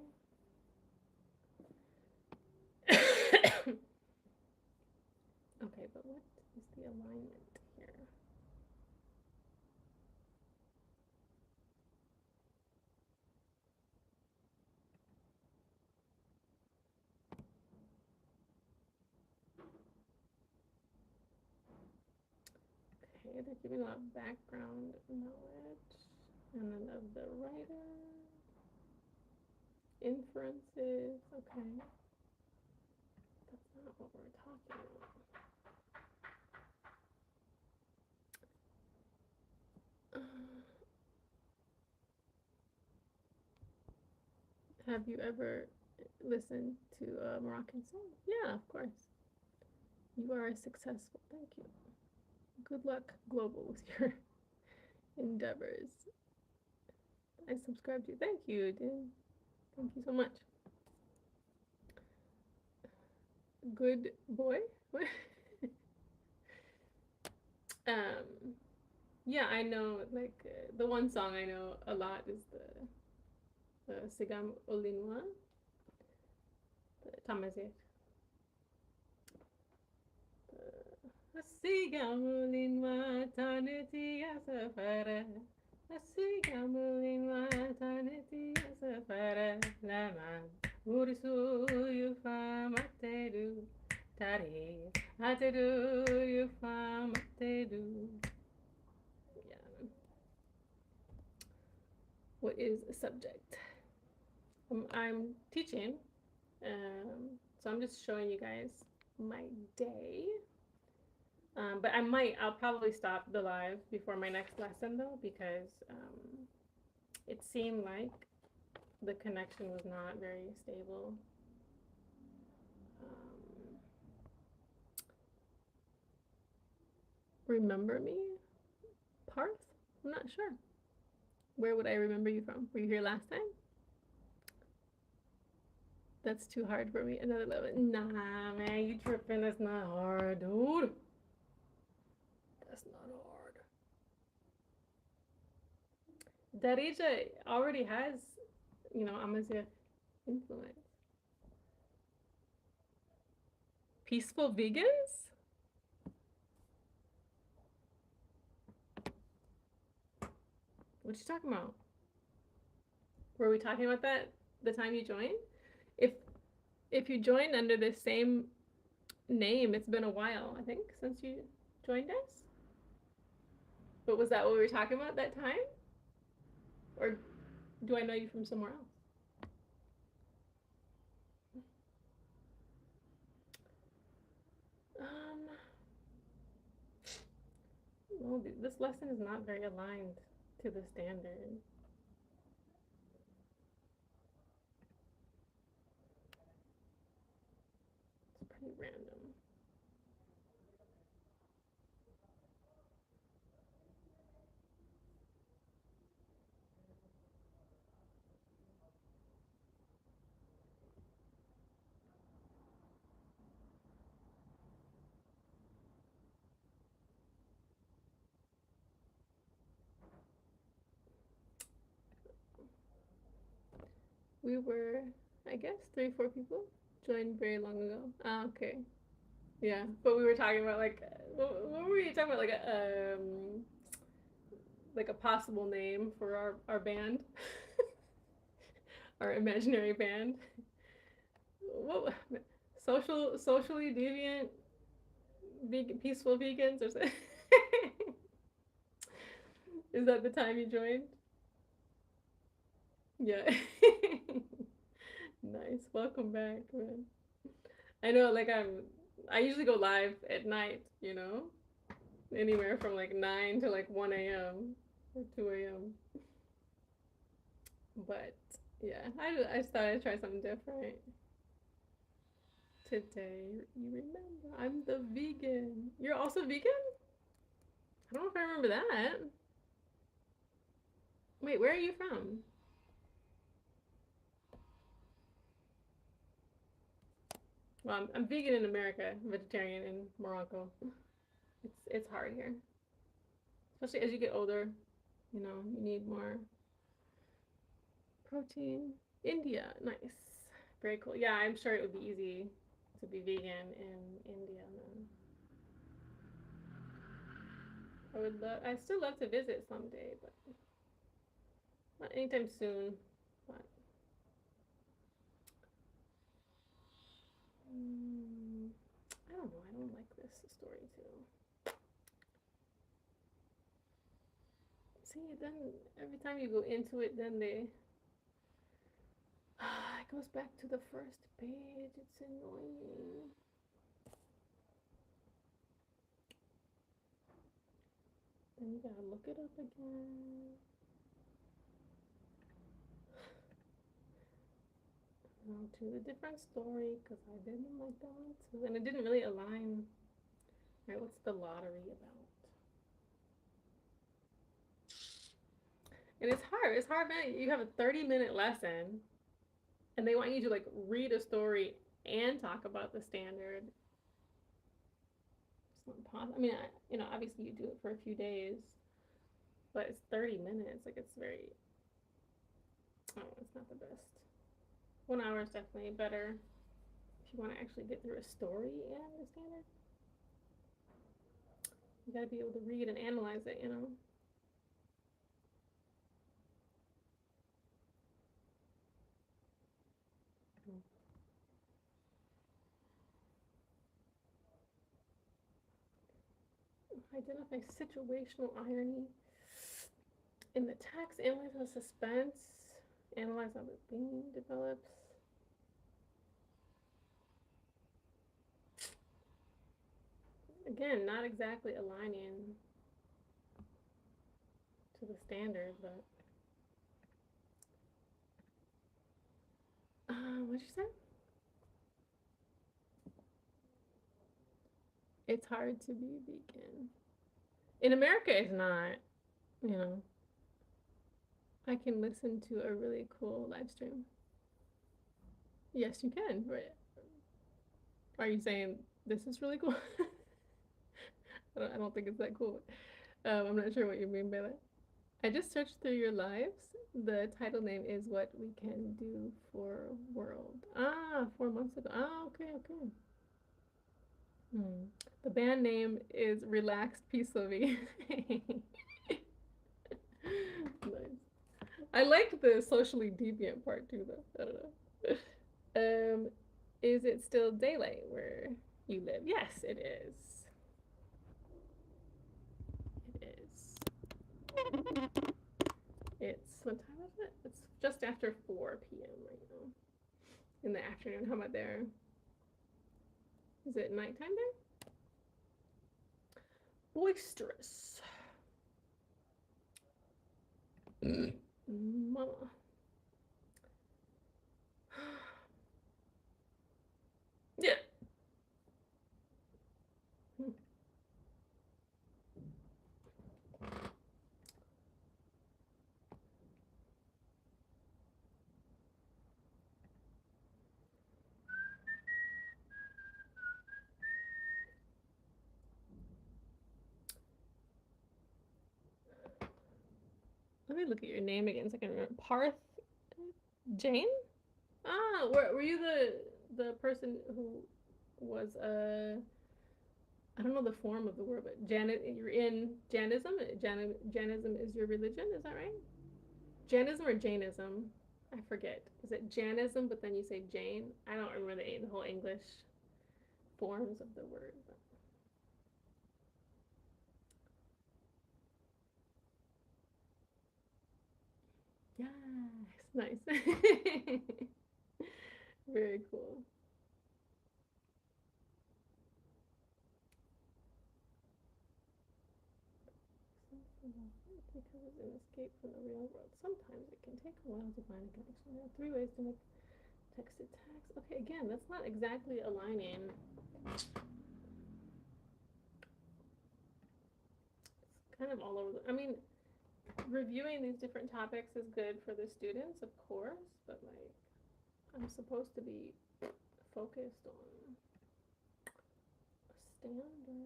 what is the alignment here? Okay, they're giving a lot of background knowledge. And then of the writer. Inferences. Okay. That's not what we're talking about. Have you ever listened to a Moroccan song? Yeah, of course. You are successful. Thank you. Good luck global with your endeavors. I subscribed to you. Thank you, dude. Thank you so much. Good boy. Yeah, I know. Like the one song I know a lot is the Sigam Olinwa, the Amazigh. Sigam Olinwa Taniti Asafara. Sigam Olinwa Taniti Asafara. Lama Urisu Yufamatedu. Tari Atedu Yufamatedu. What is a subject? I'm teaching, so I'm just showing you guys my day. But I'll probably stop the live before my next lesson though, because it seemed like the connection was not very stable. Remember me? Parth? I'm not sure. Where would I remember you from? Were you here last time? That's too hard for me. Another level. Nah, man, you tripping. That's not hard, dude. That's not hard. Darija already has, Amazigh influence. Peaceful vegans? What you talking about? Were we talking about that the time you joined? If you joined under the same name, it's been a while, I think, since you joined us. But was that what we were talking about that time? Or do I know you from somewhere else? Well, this lesson is not very aligned to the standard. It's pretty random. We were, I guess, 3-4 people joined very long ago. Ah, okay. Yeah, but we were talking about what were you talking about? Like a possible name for our band, our imaginary band. What? Socially deviant, peaceful vegans or something. Is that the time you joined? Yeah. Nice. Welcome back, man. I know, I usually go live at night, anywhere from like 9 to like 1 a.m. or 2 a.m. But yeah, I just thought I'd try something different. Today, you remember, I'm the vegan. You're also vegan? I don't know if I remember that. Wait, where are you from? Well, I'm vegan in America, vegetarian in Morocco. It's hard here, especially as you get older. You need more protein. India, nice, very cool. Yeah, I'm sure it would be easy to be vegan in India then. I still love to visit someday, but not anytime soon. But I don't know. I don't like this story too. See, then every time you go into it, then they it goes back to the first page. It's annoying. Then you gotta look it up again. Now to the different story because I didn't like that one too, and it didn't really align. Right, what's the lottery about? And it's hard. It's hard, man. You have a 30-minute lesson, and they want you to like read a story and talk about the standard. It's not possible. I mean, obviously you do it for a few days, but it's 30 minutes. Like it's very. Oh, it's not the best. 1 hour is definitely better if you want to actually get through a story and the standard. You gotta be able to read and analyze it, Identify situational irony in the text, analyze the suspense, analyze how the theme develops. Again, not exactly aligning to the standard, but what'd you say? It's hard to be vegan. In America, it's not. You know, I can listen to a really cool live stream. Yes, you can. But are you saying this is really cool? I don't think it's that cool. I'm not sure what you mean by that. I just searched through your lives. The title name is What We Can Do for World. 4 months ago. Okay, okay. The band name is Relaxed Peace of Me. Nice. I like the socially deviant part too, though. I don't know. Is it still daylight where you live? Yes, it is. It is. It's what time is it? It's just after 4 p.m. right now. In the afternoon. How about there? Is it nighttime there? Boisterous. Mama. Yeah. Let me look at your name again so I can remember. Parth Jane? Were you the person who was I don't know the form of the word, but you're in Jainism? Jainism is your religion, is that right? Jainism or Jainism? I forget. Is it Jainism, but then you say Jane? I don't remember the whole English forms of the word. But... Yes, nice. Very cool. Because it's an escape from the real world. Sometimes it can take a while to find a connection. There are 3 ways to make text to text. Okay, again, that's not exactly aligning. It's kind of all over. I mean, reviewing these different topics is good for the students, of course, but like, I'm supposed to be focused on a standard.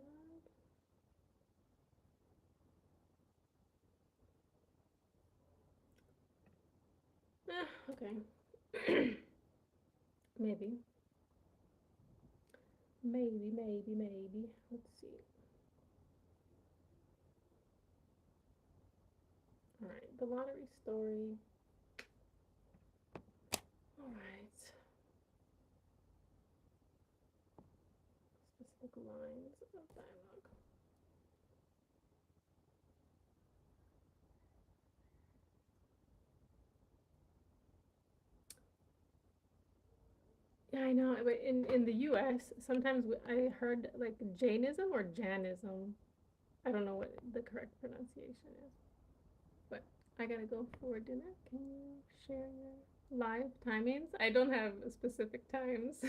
Okay. Maybe. Maybe. Let's see. the lottery story. All right. Specific lines of dialogue. Yeah, I know. But in the U.S., sometimes I heard like Jainism or Janism. I don't know what the correct pronunciation is. But I gotta go for dinner. Can you share your live timings? I don't have specific times.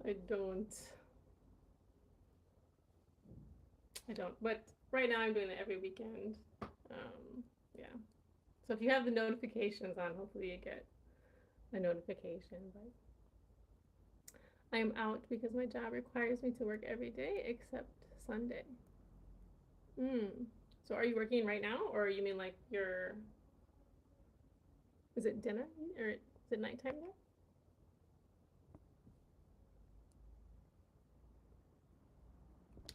I don't. I don't. But right now I'm doing it every weekend. Yeah. So if you have the notifications on, hopefully you get a notification. But I am out because my job requires me to work every day except Sunday. So are you working right now, or you mean like your? Is it dinner or is it nighttime now?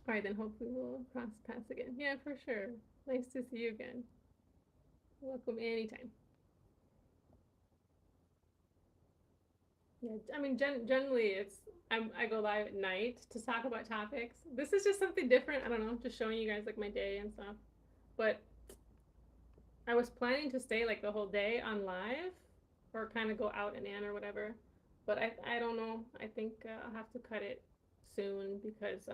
All right, then hopefully we'll cross paths again. Yeah, for sure. Nice to see you again. Welcome anytime. Yeah, I mean, generally I go live at night to talk about topics. This is just something different. I don't know, just showing you guys like my day and stuff. But I was planning to stay like the whole day on live, or kind of go out and in or whatever. But I don't know. I think I'll have to cut it soon because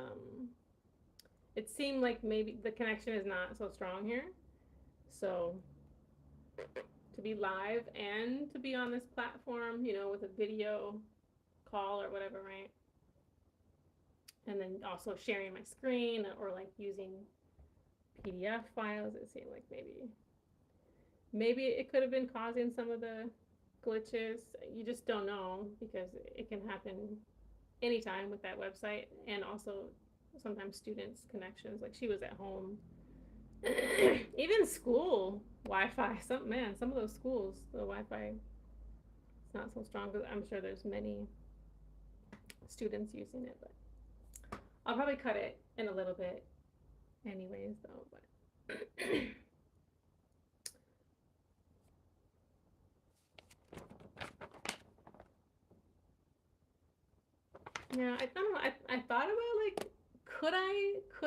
it seemed like maybe the connection is not so strong here. So to be live and to be on this platform, with a video call or whatever, right? And then also sharing my screen or like using PDF files, it seemed like maybe it could have been causing some of the glitches. You just don't know because it can happen anytime with that website, and also sometimes students' connections. Like she was at home. Even school Wi-Fi. Some of those schools, the Wi-Fi is not so strong. But I'm sure there's many students using it. But I'll probably cut it in a little bit, anyways, though. But yeah, I don't know. I thought about like, could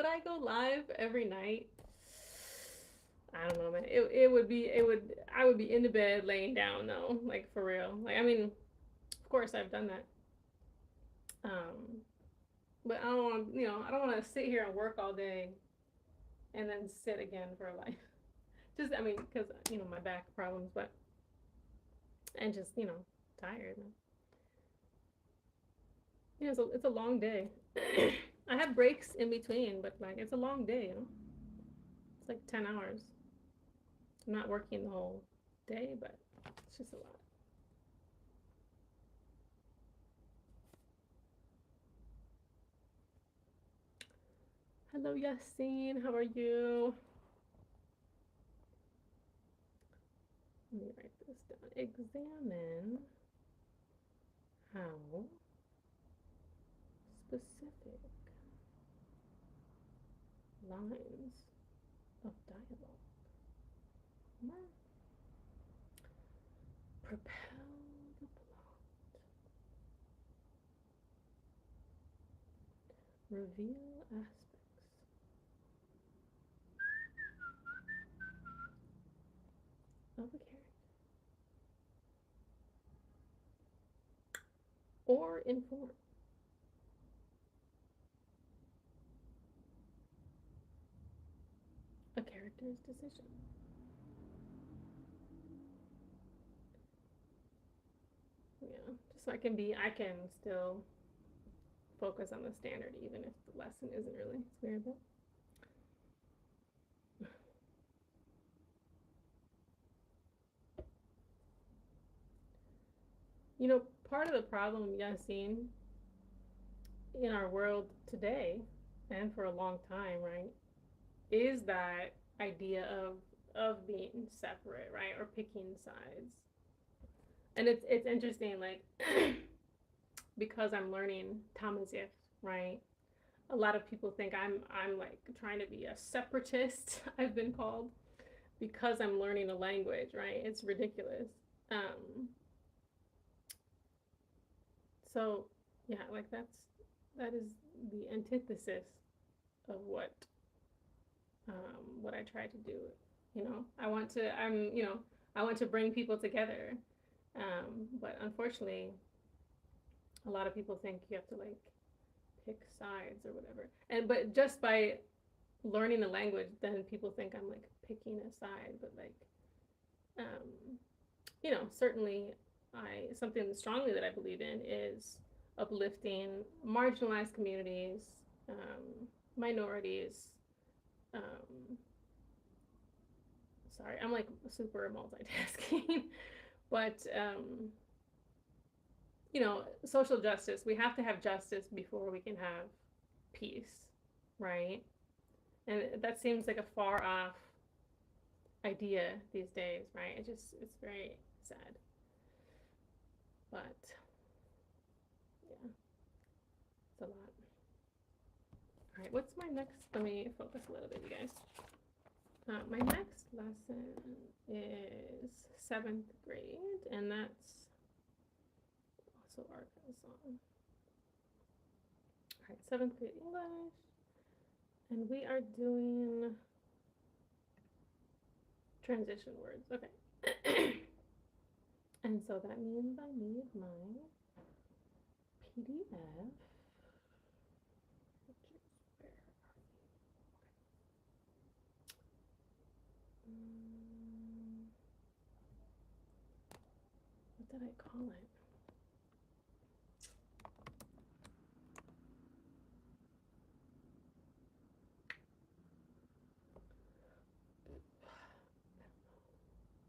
I go live every night? I don't know, man. I would be in the bed laying down though, like for real. Like I mean, of course I've done that. But I don't want to sit here and work all day and then sit again for a life. Just I mean, because my back problems, but and just tired. It's a long day. I have breaks in between, but like it's a long day. It's like 10 hours. I'm not working the whole day, but it's just a lot. Hello, Yassine. How are you? Let me write this down. Examine how specific lines of dialogue propel the plot, reveal aspects of a character, or inform a character's decision. Yeah, just so I can still focus on the standard even if the lesson isn't really. It's weird, but part of the problem, Yassine, in our world today and for a long time, right, is that idea of being separate, right, or picking sides. And it's interesting, like because I'm learning Amazigh, right? a lot of people think I'm like trying to be a separatist. I've been called because I'm learning a language, right? It's ridiculous. Um, so yeah, like that is the antithesis of what I try to do. You know, I want to bring people together. But unfortunately, a lot of people think you have to like pick sides or whatever. And but just by learning the language, then people think I'm like picking a side. But like, um, certainly, I something strongly that I believe in is uplifting marginalized communities, minorities. Um, Sorry, I'm like super multitasking, but social justice. We have to have justice before we can have peace, right? And that seems like a far off idea these days, right? It's very sad. But yeah, it's a lot. All right, what's my next? Let me focus a little bit, you guys. My next lesson is 7th grade, and that's also Arkansas. All right, 7th grade English, and we are doing transition words. Okay. And so that means I need my PDF. What did I call it?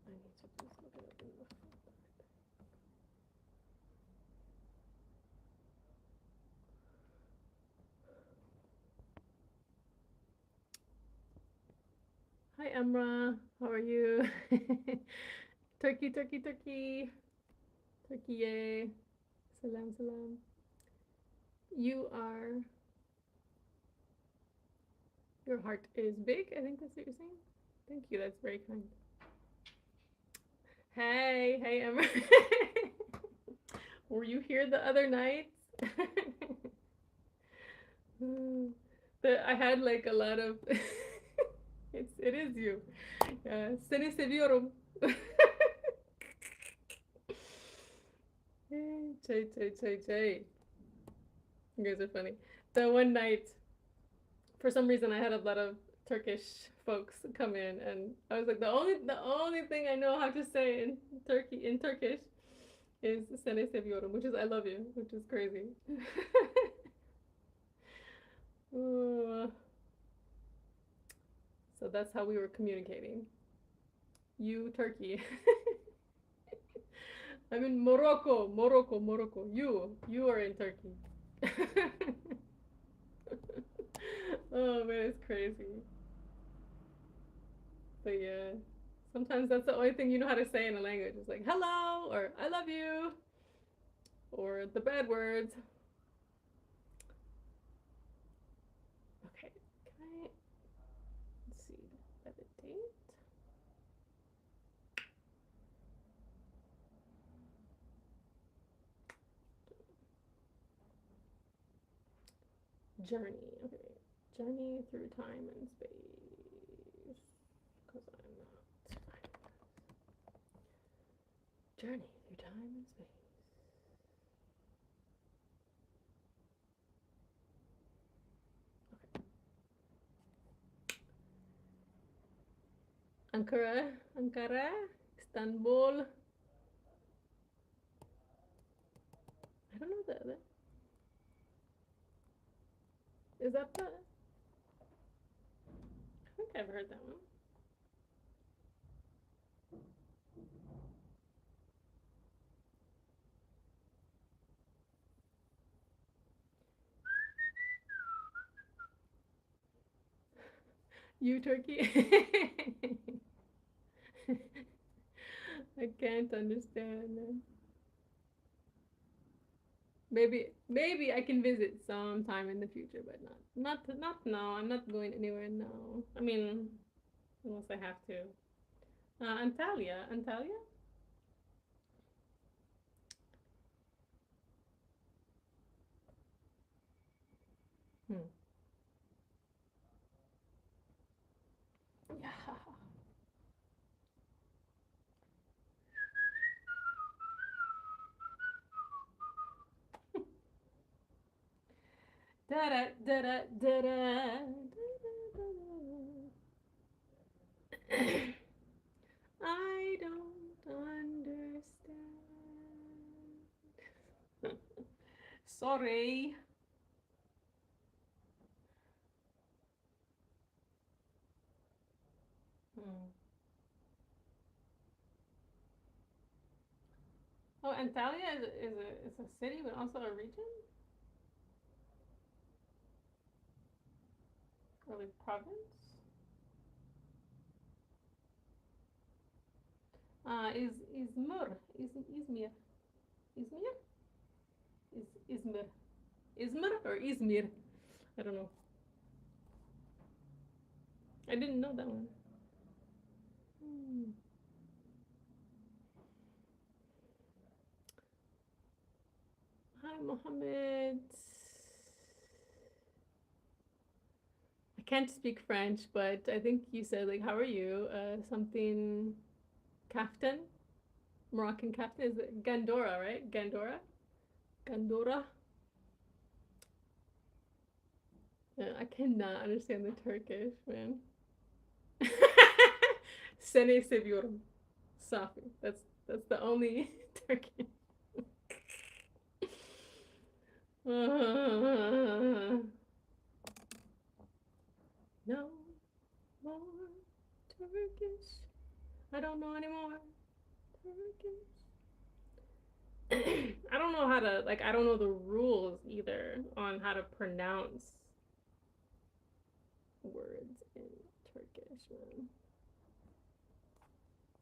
I need to just look it up in the Hi, Emra. How are you? Turkey, turkey, turkey. Turkey, yay. Salam, salam. Your heart is big. I think that's what you're saying. Thank you. That's very kind. Hey, Emra. Were you here the other night? I had like a lot of. It is you. Seni seviyorum. Hey. You guys are funny. The one night, for some reason, I had a lot of Turkish folks come in, and I was like, the only thing I know how to say in Turkish is "Seni seviyorum," which is "I love you," which is crazy. So that's how we were communicating. You, Turkey. I'm in Morocco. You are in Turkey. Oh man, it's crazy. But yeah, sometimes that's the only thing you know how to say in a language. It's like hello or I love you or the bad words. Okay, can I let's see edit date? Journey. Okay, journey through time and space. Because I'm not journey through time and space. Ankara, Istanbul. I don't know the other. Is that the? I think I've heard that one. You, Turkey. I can't understand. Maybe I can visit sometime in the future, but not now. I'm not going anywhere now. I mean, unless I have to. Antalya, Antalya. Hmm. Yeah. Da da da da da da. I don't understand. Sorry. Hmm. Oh, Antalya is a city, but also a region or like province. Is Izmir Izmir Izmir Izmir or Izmir? I don't know. I didn't know that one. Hmm. Hi, Mohammed. I can't speak French, but I think you said like, "How are you?" Something kaftan, Moroccan kaftan. Is it Gandora, right? Gandora, Gandora. Yeah, I cannot understand the Turkish, man. Seni seviyorum. Safi. That's the only Turkish. No more Turkish. I don't know anymore. Turkish. I don't know how to like. I don't know the rules either on how to pronounce words in Turkish, man.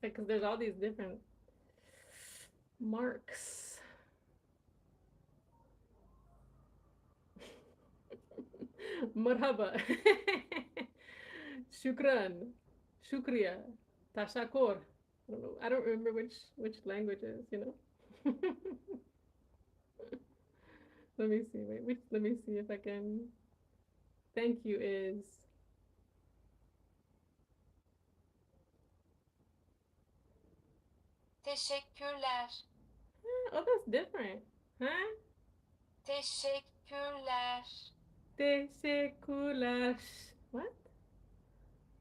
Like, cause there's all these different marks. Marhaba. Shukran. Shukriya. Tashakor. I don't know. I don't remember which languages, you know. Let me see. Wait, let me see if I can. Thank you is. Teşekkürler. Oh, that's different. Huh? Teşekkürler. Teşekkürler. What?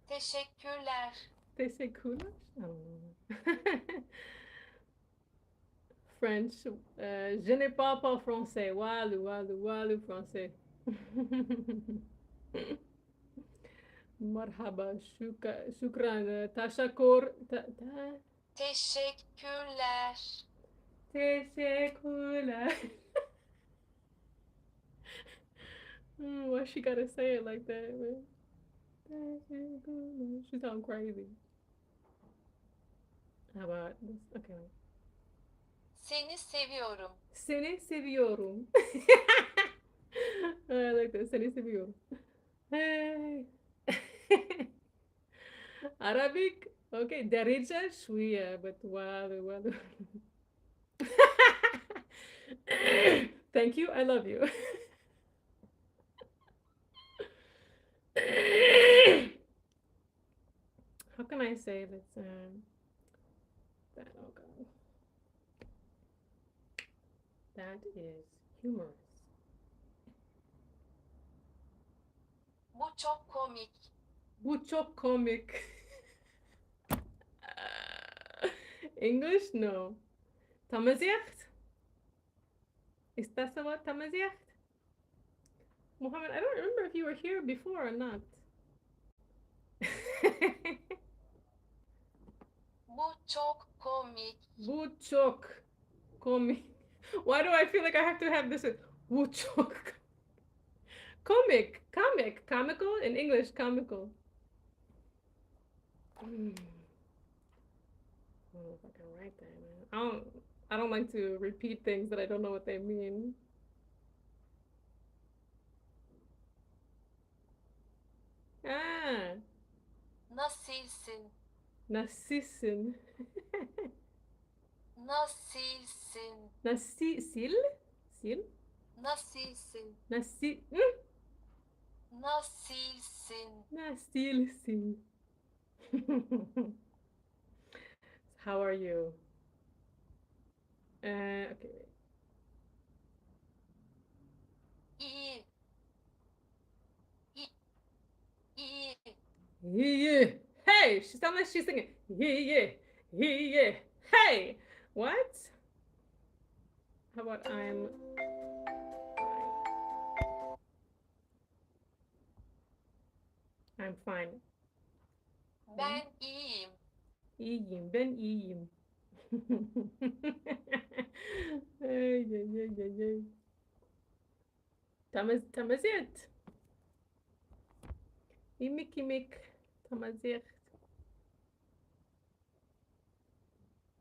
Teşekkürler. Teşekkürler? I don't know. French. Je ne parle pas français. Walou, walou, walou, français. Marhaba, shukran, tashakur, Teşekkürler. teşekkürler. Why she gotta say it like that, man? Teşekkürler. She sound crazy. How about this? Okay. Seni seviyorum. Seni seviyorum. I like that. Seni seviyorum. Hey. Arabic. Okay. درجة شوية but والو. Thank you. I love you. How can I say this? That oh god, that is humorous. Bu çok komik. Bu çok komik. English? No. Tamazicht? Is that the word? Tamazicht? Muhammad, I don't remember if you were here before or not. Bu çok komik. Bu çok komik. Why do I feel like I have to have this? Bu çok comic, comical in English, comical. I don't know if I can write that, man. I don't like to repeat things that I don't know what they mean. Nasılsın? Nasılsın? Nasılsın? Nasıl? Sil? Nasılsın? Nasıl? Nasılsın? Nasılsın? How are you? Okay. İyi. İyi. İyi. Yeah. Hey, she sounds like she's singing. Yeah. Yeah. Hey. What? How about I'm fine? I'm fine. Ben iyiyim. İyiyim. Ben iyiyim. Ay, ay, ay, ay, ay. Tamazet. İmik. Tamazet.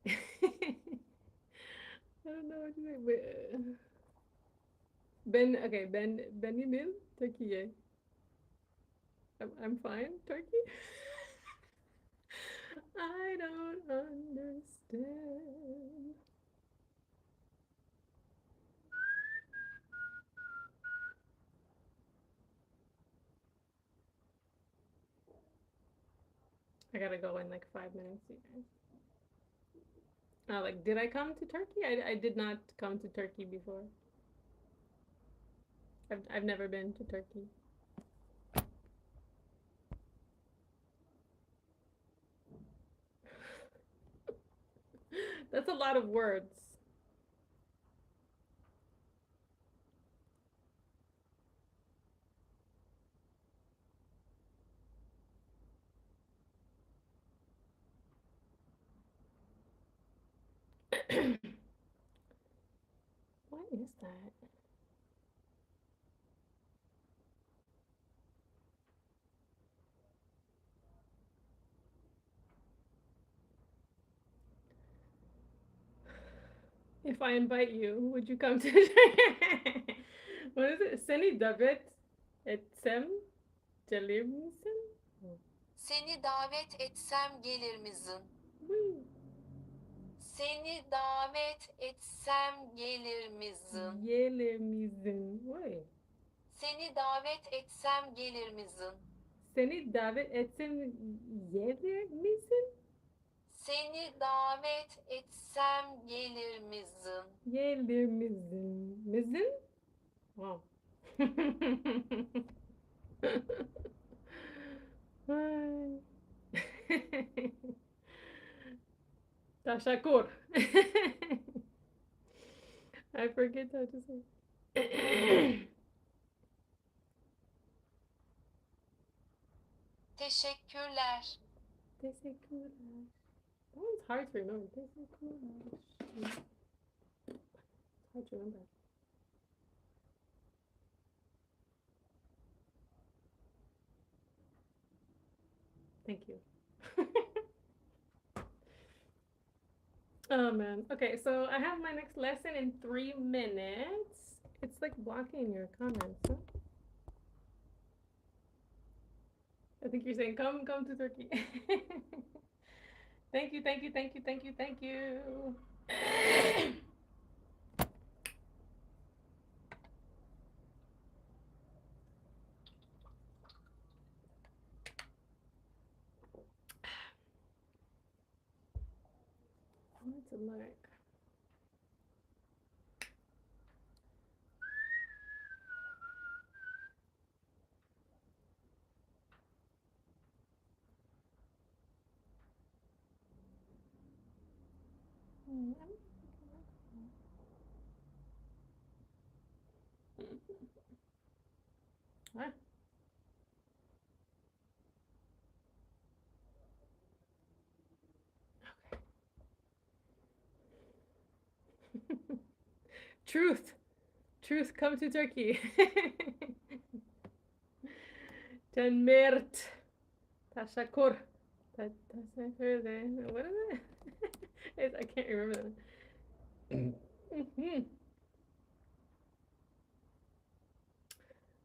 I don't know what to say. Benim Türkiye. I'm fine, Turkey. I don't understand. I gotta go in like 5 minutes, you guys. Like, did I come to Turkey? I did not come to Turkey before. I've never been to Turkey. That's a lot of words. What is that? If I invite you, would you come to? What is it? Seni davet etsem gelir misin? Seni davet etsem gelir misin? Woo. Seni davet etsem gelir misin? Gelir misin? Wait. Seni davet etsem gelir misin? Seni davet etsem gelir misin? Seni davet etsem gelir misin? Gelir misin? Misin? Wow. Ay. Teşekkür. I forget how to say. Teşekkürler. Teşekkürler. That one's hard to remember. Teşekkürler. It's hard to remember. Thank you. Oh man. Okay, so I have my next lesson in 3 minutes. It's like blocking your comments, huh? I think you're saying come to Turkey. Thank you. I want to look. What? Okay. Truth, come to Turkey. Tenmert. Tashakur. What is it? I can't remember that.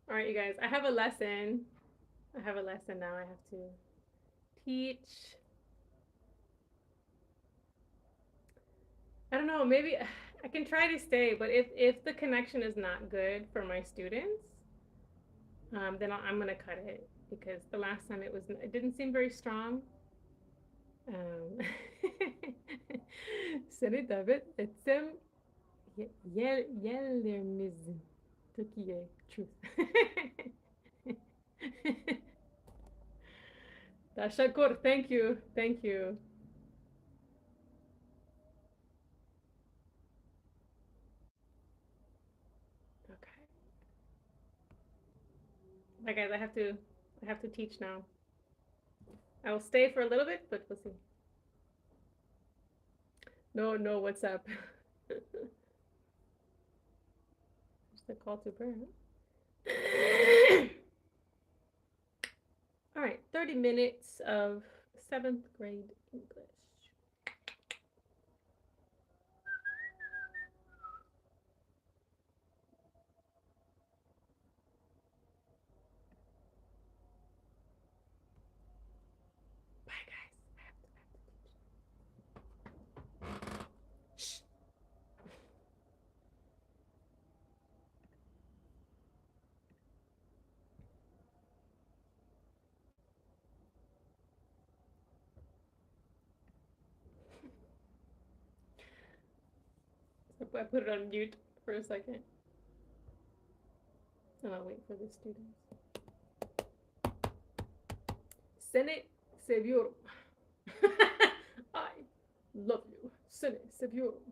All right, you guys. I have a lesson now. I have to teach. I don't know, maybe I can try to stay, but if the connection is not good for my students, then I'm gonna cut it because the last time it didn't seem very strong. Seni David etsem yerlerimiz Türkiye truth. Tashakur, thank you, thank you. Okay. Bye guys, I have to teach now. I will stay for a little bit, but we'll see. No, what's up? Just a call to prayer. All right, 30 minutes of 7th grade English. Bye, guys. Shh. I put it on mute for a second. And I'll wait for the students. Seni seviyorum. I love you. Seni seviyorum.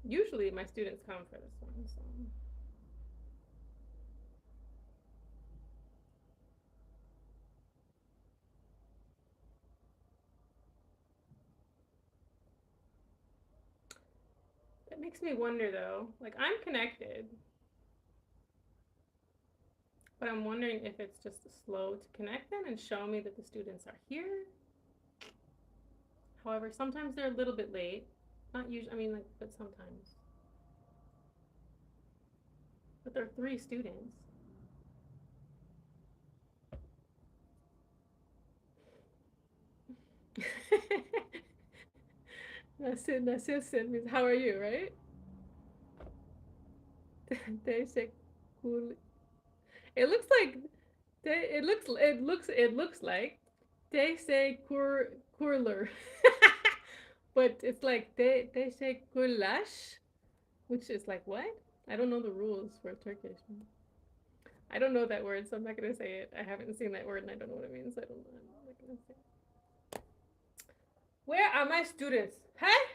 Usually my students come for this one, so. That makes me wonder though, like I'm connected, but I'm wondering if it's just slow to connect them and show me that the students are here. However, sometimes they're a little bit late. Not usually, I mean, like, but sometimes. But there are 3 students. Nasılsın means how are you, right? Teşekkür. It looks like it looks like teşekkürler. But it's like teşekkürler, which is like what? I don't know the rules for Turkish. I don't know that word, so I'm not gonna say it. I haven't seen that word and I don't know what it means. So I don't know. I'm not gonna say it. Where are my students? Huh?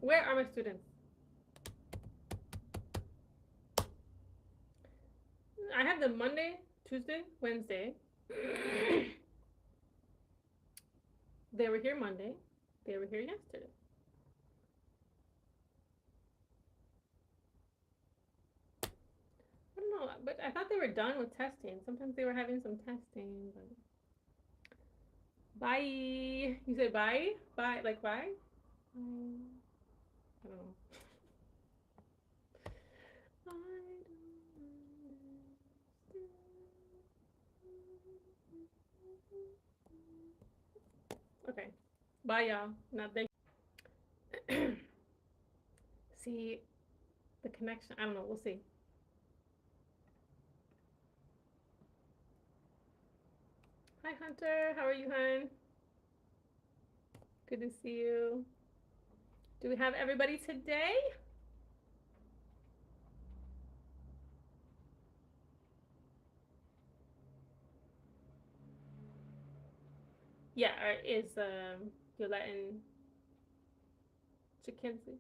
Where are my students? I have them Monday, Tuesday, Wednesday. They were here Monday. They were here yesterday. I don't know, but I thought they were done with testing. Sometimes they were having some testing. But... Bye. You say bye? Bye, like bye? I don't know. Okay. Bye, y'all. Not thank. See, the connection. I don't know. We'll see. Hi, Hunter. How are you, hon? Good to see you. Do we have everybody today? Yeah, is Yolette Chickensley?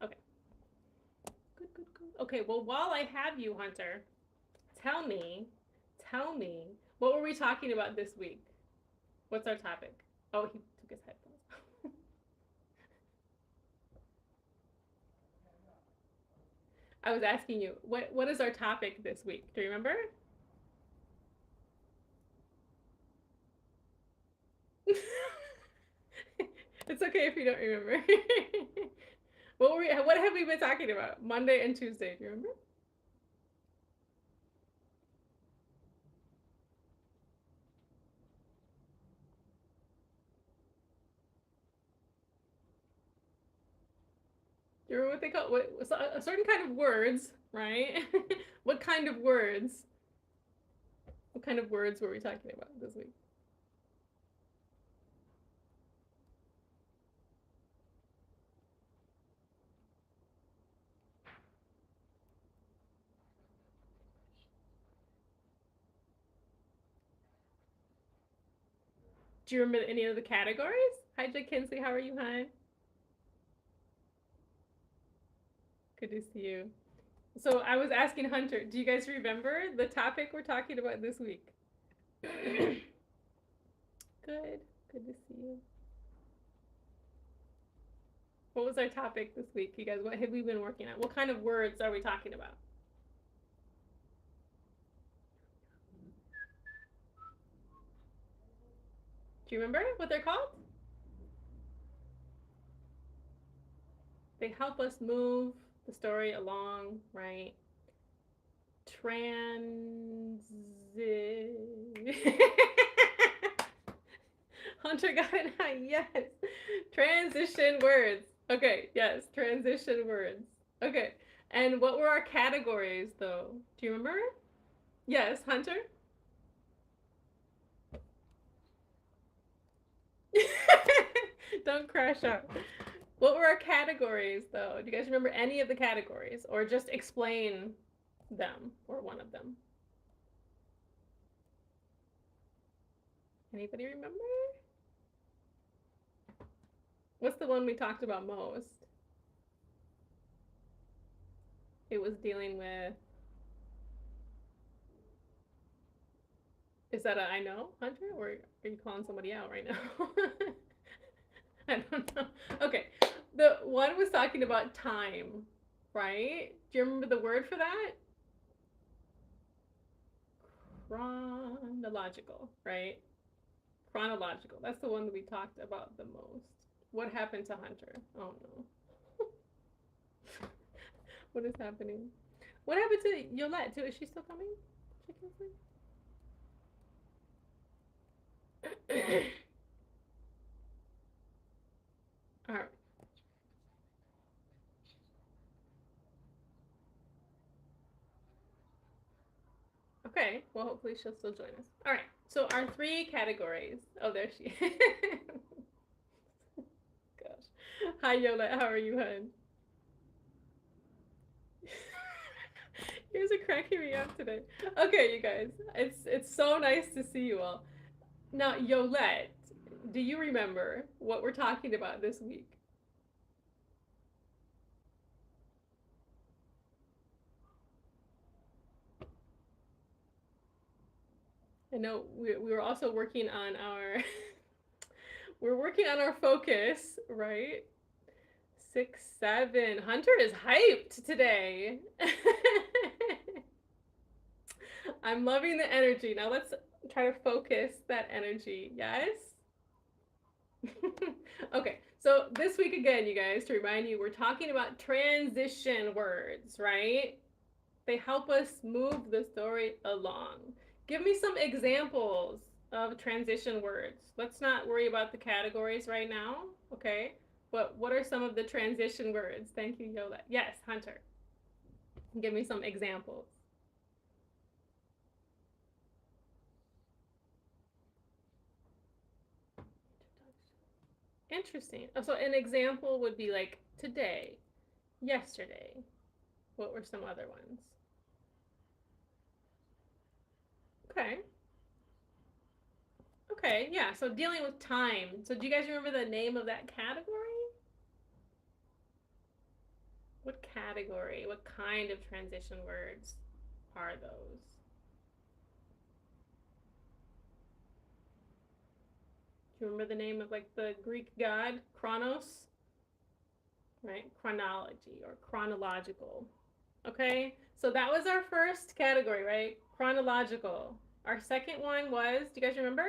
Okay. Good. Okay, well, while I have you, Hunter, tell me, what were we talking about this week? What's our topic? Oh, he took his headphones. I was asking you, what is our topic this week? Do you remember? It's okay if you don't remember. What have we been talking about? Monday and Tuesday, do you remember? Do you remember what they call a certain kind of words, right? What kind of words? What kind of words were we talking about this week? Do you remember any of the categories? Hi, Jay Kinsley. How are you, hon? Good to see you. So I was asking Hunter, do you guys remember the topic we're talking about this week? Good. Good to see you. What was our topic this week, you guys? What have we been working on? What kind of words are we talking about? Do you remember what they're called? They help us move the story along, right? Hunter got it. Yes. Transition words. Okay, yes, transition words. Okay. And what were our categories though? Do you remember? Yes, Hunter? Don't crash out. What were our categories though? Do you guys remember any of the categories or just explain them or one of them? Anybody remember? What's the one we talked about most? It was dealing with. Is that a I know, Hunter? Or are you calling somebody out right now? I don't know. Okay. The one was talking about time, right? Do you remember the word for that? Chronological, right? Chronological. That's the one that we talked about the most. What happened to Hunter? Oh no. What is happening? What happened to Yolette too? Is she still coming? All right. Okay. Well, hopefully she'll still join us. All right. So our three categories. Oh, there she is. Gosh. Hi, Yolette. How are you, hun? Yours are cracking me up today. Okay, you guys. It's so nice to see you all. Now, Yolette, do you remember what we're talking about this week? I know we were also working on our we're working on our focus, right? 6, 7. Hunter is hyped today. I'm loving the energy. Now let's try to focus that energy. Yes? Okay, so this week again, you guys, to remind you, we're talking about transition words, right? They help us move the story along. Give me some examples of transition words. Let's not worry about the categories right now, okay? But what are some of the transition words? Thank you, Yola. Yes, Hunter. Give me some examples. Interesting. So an example would be like today, yesterday. What were some other ones? Okay. Okay, yeah. So dealing with time. So do you guys remember the name of that category? What category? What kind of transition words are those? Do you remember the name of like the Greek god Chronos? Right? Chronology or chronological. Okay? So that was our first category, right? Chronological. Our second one was, do you guys remember?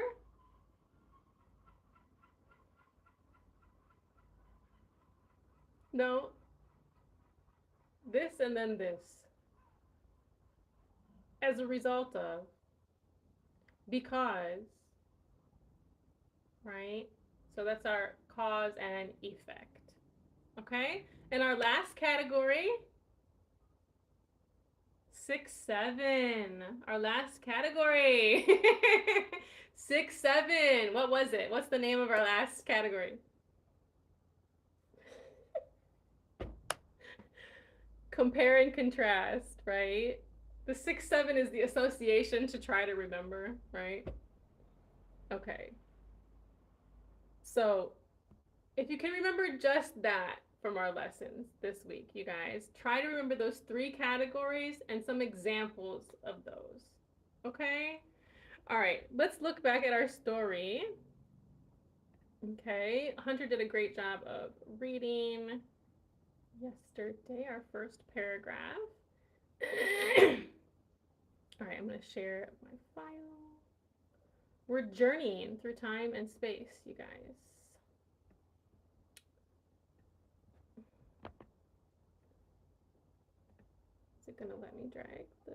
No, this and then this. As a result of, because, right? So that's our cause and effect. Okay? And our last category, 6-7. Our last category. 6-7. What was it? What's the name of our last category? Compare and contrast, right? The 6-7 is the association to try to remember, right? Okay. So if you can remember just that from our lessons this week, you guys, try to remember those 3 categories and some examples of those. Okay? All right, let's look back at our story. Okay, Hunter did a great job of reading yesterday, our first paragraph. All right, I'm going to share my file. We're journeying through time and space, you guys. Is it going to let me drag the...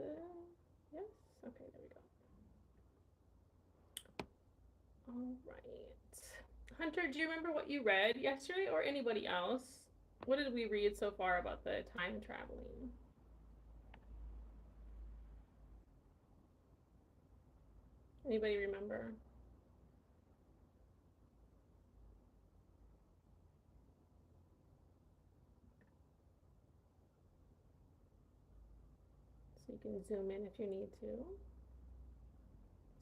Yes? Okay, there we go. All right. Hunter, do you remember what you read yesterday or anybody else? What did we read so far about the time traveling? Anybody remember? So you can zoom in if you need to.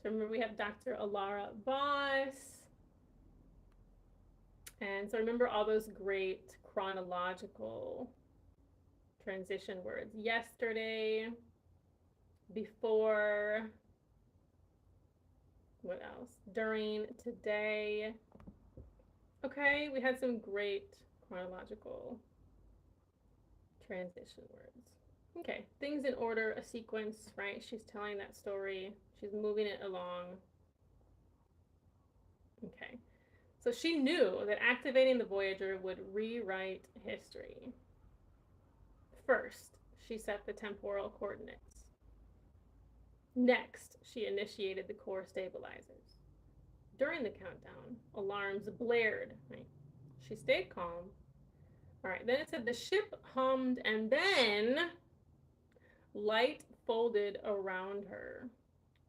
So remember we have Dr. Alara Voss. And so remember all those great chronological transition words. Yesterday, before, what else? During, today. Okay, we had some great chronological transition words. Okay, things in order, a sequence, right? She's telling that story. She's moving it along. Okay, so she knew that activating the Voyager would rewrite history. First, she set the temporal coordinates. Next, she initiated the core stabilizers. During the countdown, alarms blared. Right? She stayed calm. All right, then it said the ship hummed and then light folded around her.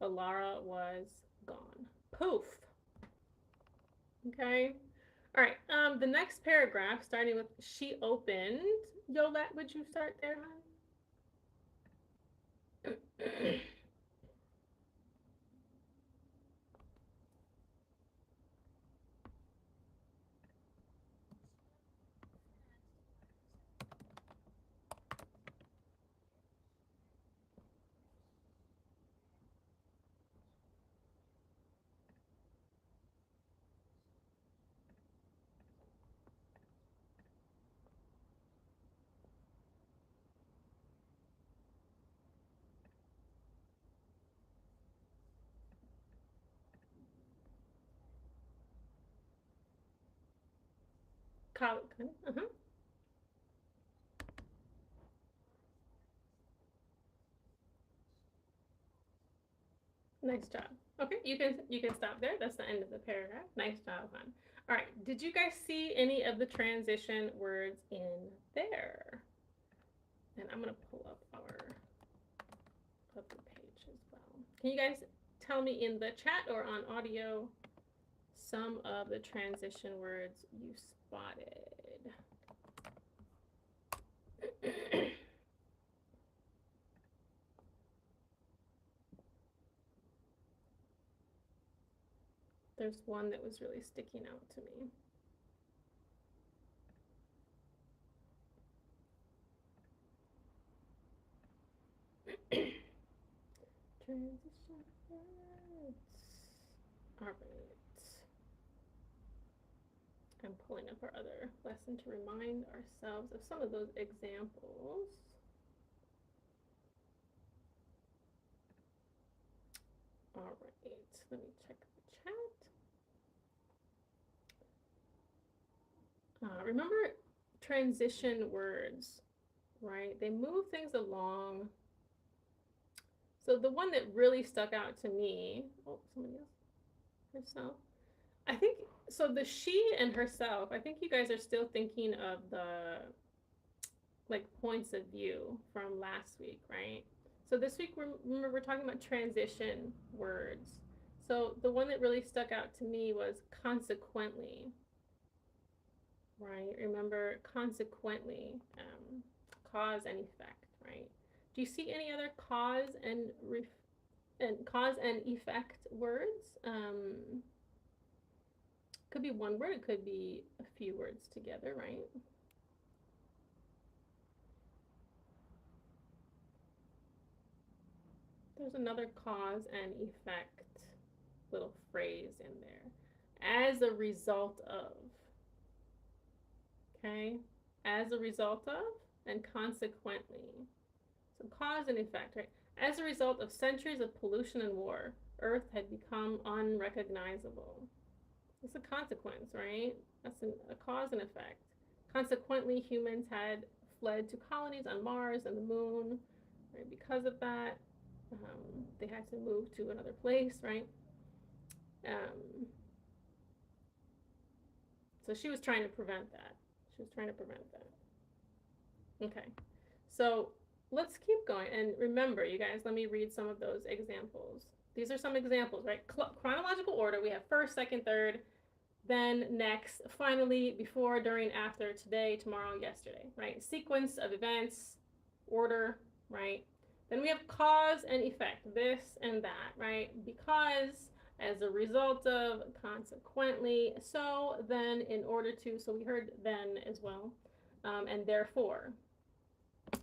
Alara was gone. Poof. Okay. All right. The next paragraph, starting with she opened. Yolette, would you start there, hon? Uh-huh. Nice job. Okay, you can stop there. That's the end of the paragraph. Nice job, hon. All right. Did you guys see any of the transition words in there? And I'm gonna pull up our other page as well. Can you guys tell me in the chat or on audio some of the transition words you spotted? There's one that was really sticking out to me. Transition words. All right. I'm pulling up our other lesson to remind ourselves of some of those examples. All right, let me check the chat. Remember, transition words, right? They move things along. So the one that really stuck out to me, oh, somebody else, herself. I think, so the she and herself, I think you guys are still thinking of the, like, points of view from last week, right? So this week, remember, we're talking about transition words. So the one that really stuck out to me was consequently, right? Remember, consequently, cause and effect, right? Do you see any other cause and effect words? Could be one word, it could be a few words together, right? There's another cause and effect little phrase in there. As a result of. Okay? As a result of and consequently. So cause and effect, right? As a result of centuries of pollution and war, Earth had become unrecognizable. It's a consequence, right? That's a cause and effect. Consequently, humans had fled to colonies on Mars and the moon, right? Because of that, they had to move to another place, right? So she was trying to prevent that. She was trying to prevent that. Okay. So let's keep going. And remember, you guys, let me read some of those examples. These are some examples, right? Chronological order. We have first, second, third, then next, finally, before, during, after, today, tomorrow, yesterday, right? Sequence of events, order, right? Then we have cause and effect, this and that, right? Because, as a result of, consequently, so, then, in order to, so we heard then as well, and therefore.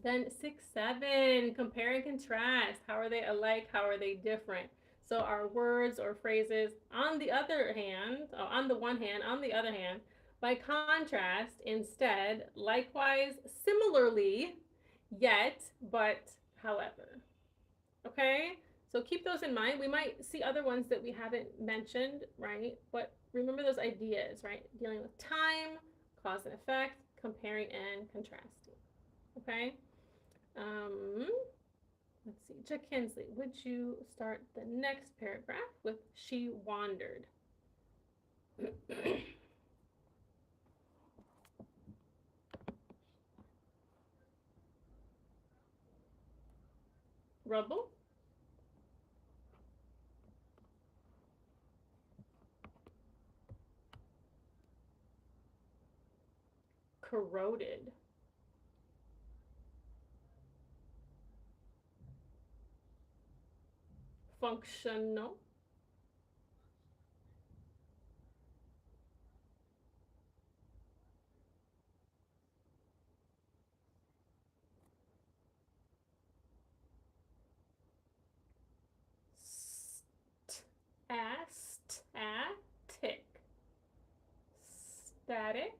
Then 6, 7, compare and contrast. How are they alike? How are they different? So our words or phrases, on the other hand, on the one hand, on the other hand, by contrast, instead, likewise, similarly, yet, but, however. Okay? So keep those in mind. We might see other ones that we haven't mentioned, right? But remember those ideas, right? Dealing with time, cause and effect, comparing and contrasting. Okay? Let's see. Jack Hensley, would you start the next paragraph with she wandered? Rubble? Corroded. Functional. Static. Static.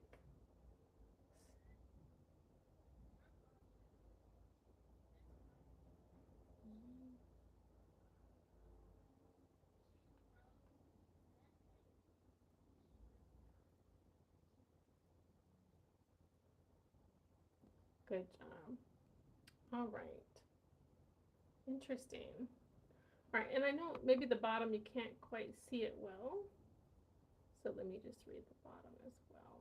Good job. All right. Interesting. All right, and I know maybe the bottom you can't quite see it well. So let me just read the bottom as well.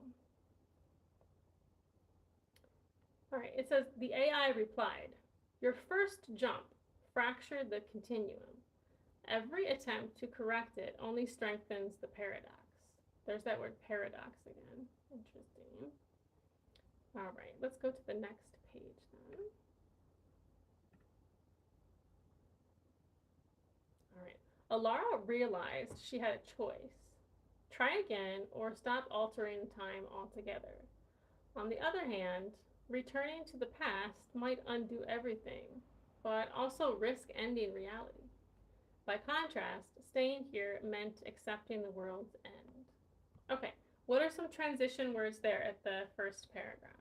All right, it says the AI replied, your first jump fractured the continuum. Every attempt to correct it only strengthens the paradox. There's that word paradox again. Interesting. All right, let's go to the next page then. All right. Alara realized she had a choice. Try again or stop altering time altogether. On the other hand, returning to the past might undo everything, but also risk ending reality. By contrast, staying here meant accepting the world's end. Okay, what are some transition words there at the first paragraph?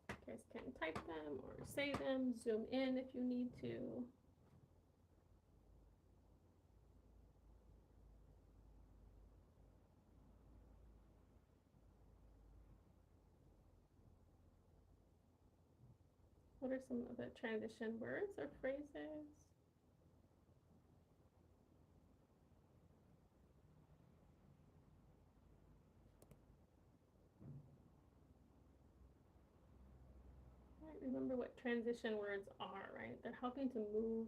You guys can type them or say them, zoom in if you need to. What are some of the transition words or phrases? Right, remember what transition words are, right? They're helping to move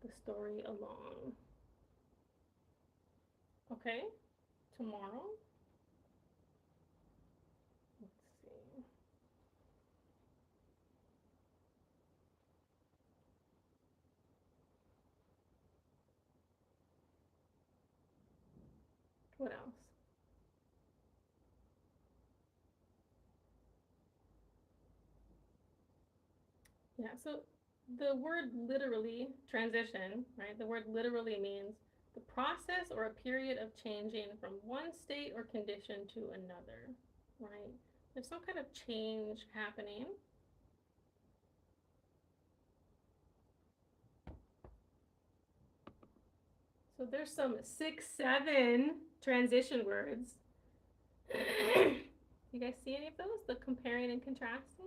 the story along. Okay, tomorrow. Let's see. What else? Yeah, so the word literally, transition, right? The word literally means the process or a period of changing from one state or condition to another, right? There's some kind of change happening. So there's some 6, 7 transition words. You guys see any of those? The comparing and contrasting?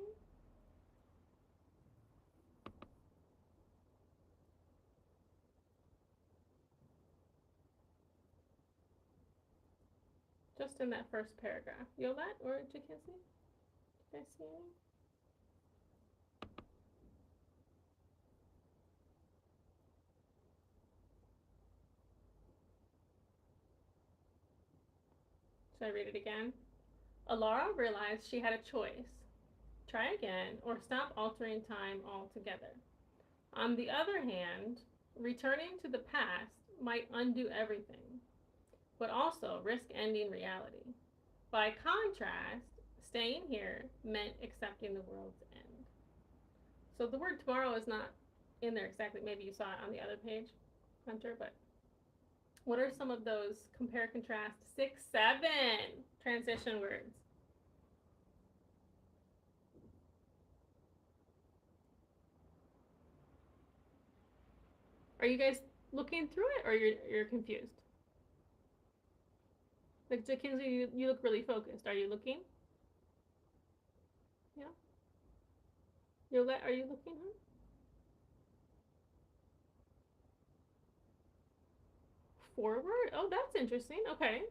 Just in that first paragraph. Yolette or Jackenzie? You guys see any? Should I read it again? Alara realized she had a choice. Try again or stop altering time altogether. On the other hand, returning to the past might undo everything, but also risk ending reality. By contrast, staying here meant accepting the world's end. So the word tomorrow is not in there exactly. Maybe you saw it on the other page, Hunter, but what are some of those compare, contrast, 6, 7 transition words? Are you guys looking through it or you're confused? Like Jackenzie, you look really focused. Are you looking? Yeah. Yolette, are you looking, huh? Forward? Oh, that's interesting. Okay.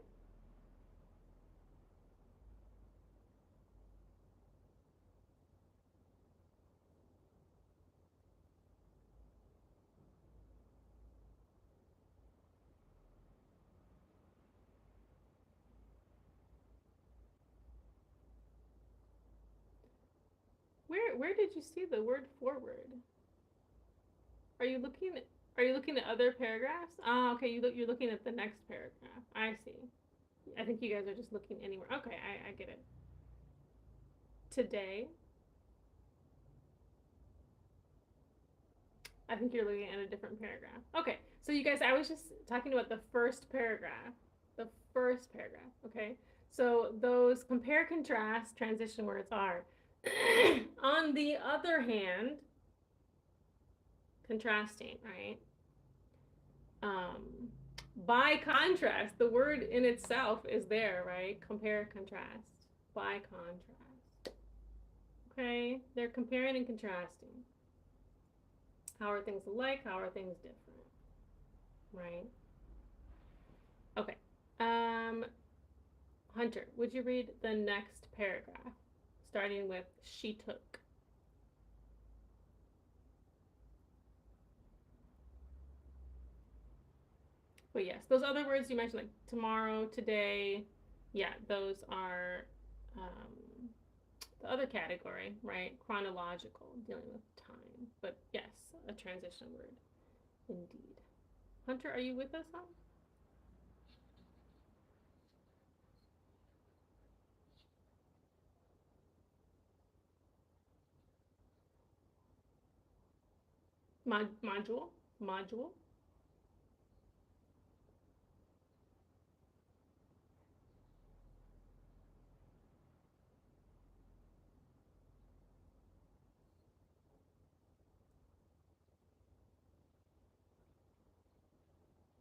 Where did you see the word forward? Are you looking at other paragraphs? Ah, okay, you're looking at the next paragraph. I see. I think you guys are just looking anywhere. Okay, I get it. Today. I think you're looking at a different paragraph. Okay, so you guys, I was just talking about the first paragraph. The first paragraph, okay? So those compare, contrast, transition words are on the other hand, contrasting, right? By contrast, the word in itself is there, right? Compare, contrast, by contrast. Okay, they're comparing and contrasting. How are things alike? How are things different? Right? Okay. Hunter, would you read the next paragraph, starting with she took? But yes, those other words you mentioned, like tomorrow, today, yeah, those are the other category, right? Chronological, dealing with time. But yes, a transition word, indeed. Hunter, are you with us, huh? Module.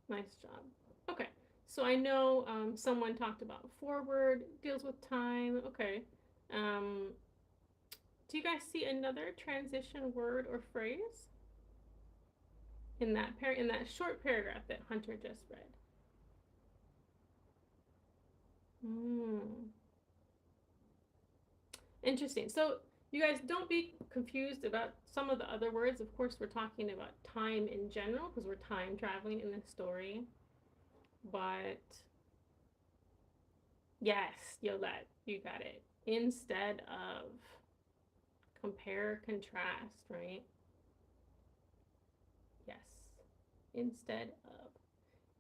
Nice job. Okay, so I know someone talked about forward deals with time. Okay, Do you guys see another transition word or phrase in that in that short paragraph that Hunter just read? Interesting. So you guys don't be confused about some of the other words. Of course, we're talking about time in general because we're time traveling in this story. But yes, Yolette, you got it. Instead of, compare, contrast, right? Yes. Instead of.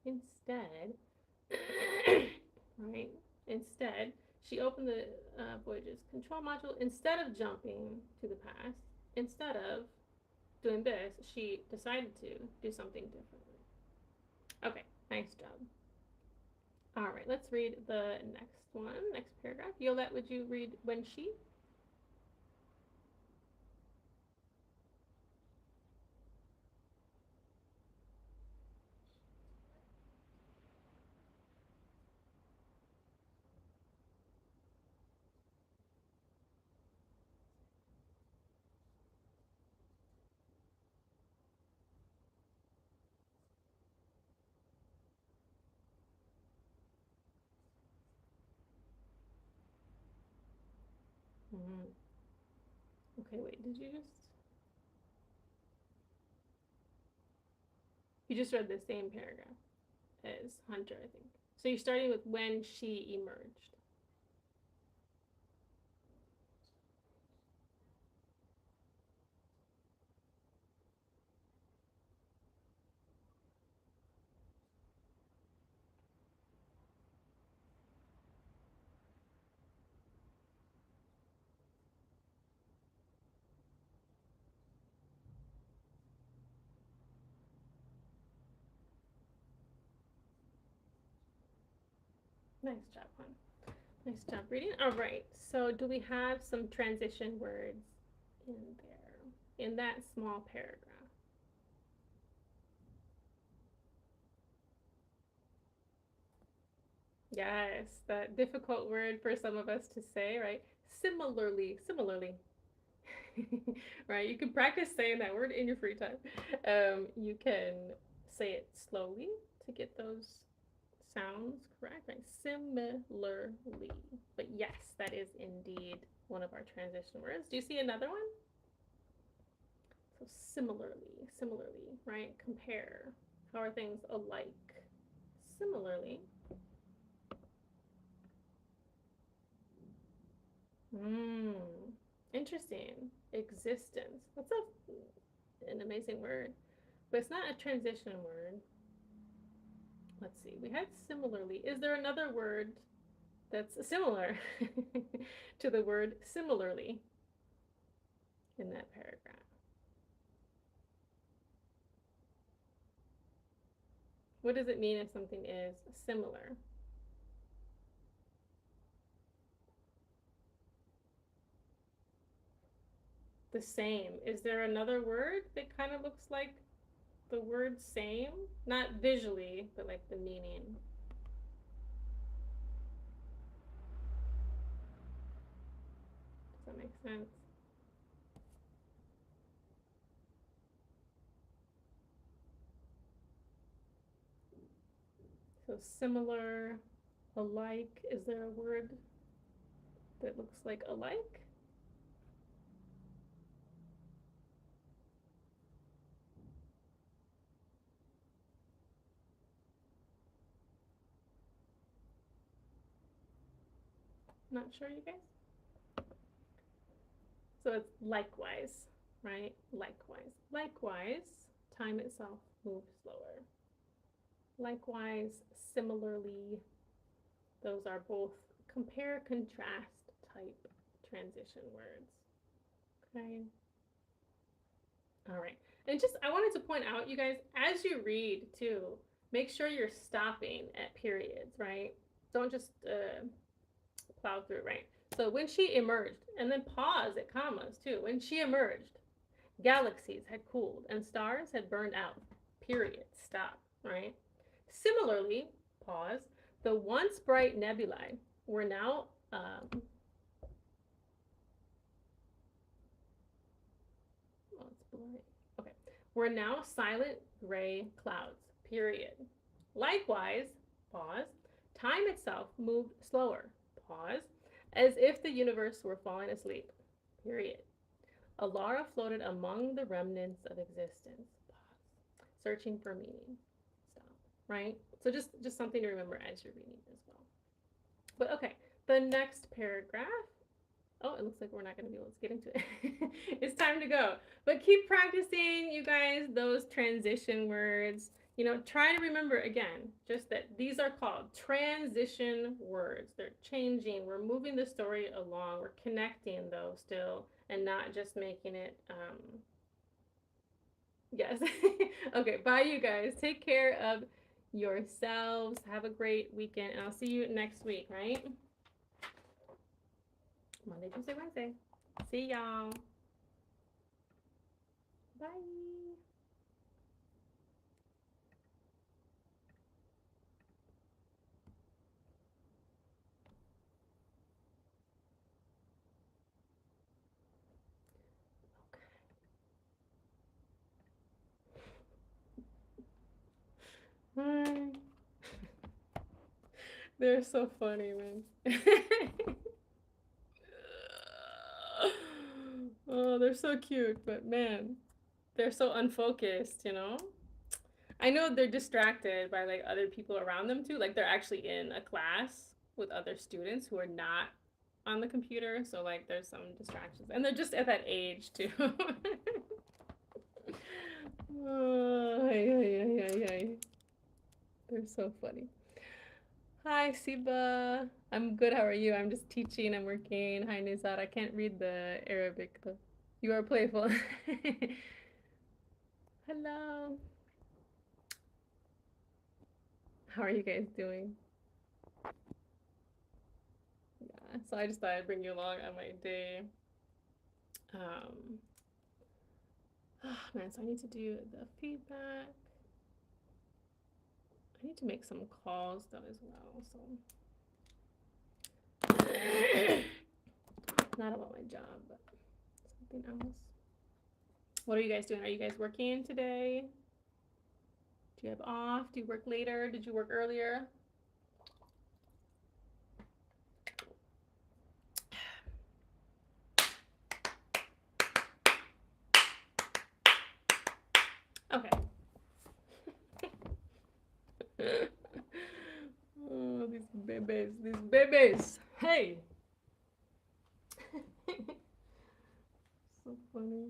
Instead, right? Instead, she opened the Voyage's control module. Instead of jumping to the past, instead of doing this, she decided to do something differently. Okay, nice job. All right, let's read the next one, next paragraph. Yolette, would you read when she? Mm-hmm. Okay, wait, did you just? You just read the same paragraph as Hunter, I think. So you're starting with when she emerged. Nice job, hon. Nice job reading. All right, so do we have some transition words in there, in that small paragraph? Yes, that difficult word for some of us to say, right? Similarly, similarly. Right, you can practice saying that word in your free time. You can say it slowly to get those sounds correct, right? Similarly. But yes, that is indeed one of our transition words. Do you see another one? So similarly, right? Compare. How are things alike? Similarly. Interesting. Existence. That's an amazing word. But it's not a transition word. Let's see. We had similarly. Is there another word that's similar to the word similarly in that paragraph? What does it mean if something is similar? The same. Is there another word that kind of looks like the word same? Not visually, but like the meaning. Does that make sense? So similar, alike. Is there a word that looks like alike? Not sure, you guys? So it's likewise, right? Likewise. Likewise, time itself moves slower. Likewise, similarly, those are both compare, contrast type transition words. Okay. All right. And just, I wanted to point out, you guys, as you read too, make sure you're stopping at periods, right? Don't just plow through, right? So when she emerged, and then pause at commas too. When she emerged, galaxies had cooled and stars had burned out. Period. Stop, right? Similarly, pause, the once bright nebulae were now were now silent gray clouds, period. Likewise, pause, time itself moved slower, pause, as if the universe were falling asleep, period. Alara floated among the remnants of existence, pause, searching for meaning, stop, right? So just something to remember as you're reading as well. But okay, the next paragraph. Oh, it looks like we're not going to be able to get into it. It's time to go. But keep practicing, you guys, those transition words. You know, try to remember again, just that these are called transition words. They're changing. We're moving the story along. We're connecting, though, still, and not just making it. Yes. Okay, bye, you guys. Take care of yourselves. Have a great weekend, and I'll see you next week, right? Monday, Tuesday, Wednesday. See y'all. Bye. Hi. They're so funny, man. Oh, they're so cute, but man, they're so unfocused, you know? I know they're distracted by like other people around them too. Like they're actually in a class with other students who are not on the computer, so like there's some distractions. And they're just at that age too. Oh, ay. They're so funny. Hi, Siba. I'm good. How are you? I'm just teaching. I'm working. Hi, Nizar. I can't read the Arabic, but you are playful. Hello. How are you guys doing? Yeah, so I just thought I'd bring you along on my day. Oh man, so I need to do the feedback. I need to make some calls though as well, so not about my job, but something else. What are you guys doing? Are you guys working today? Do you have off? Do you work later? Did you work earlier? Okay. Oh, these babies. Hey. So funny.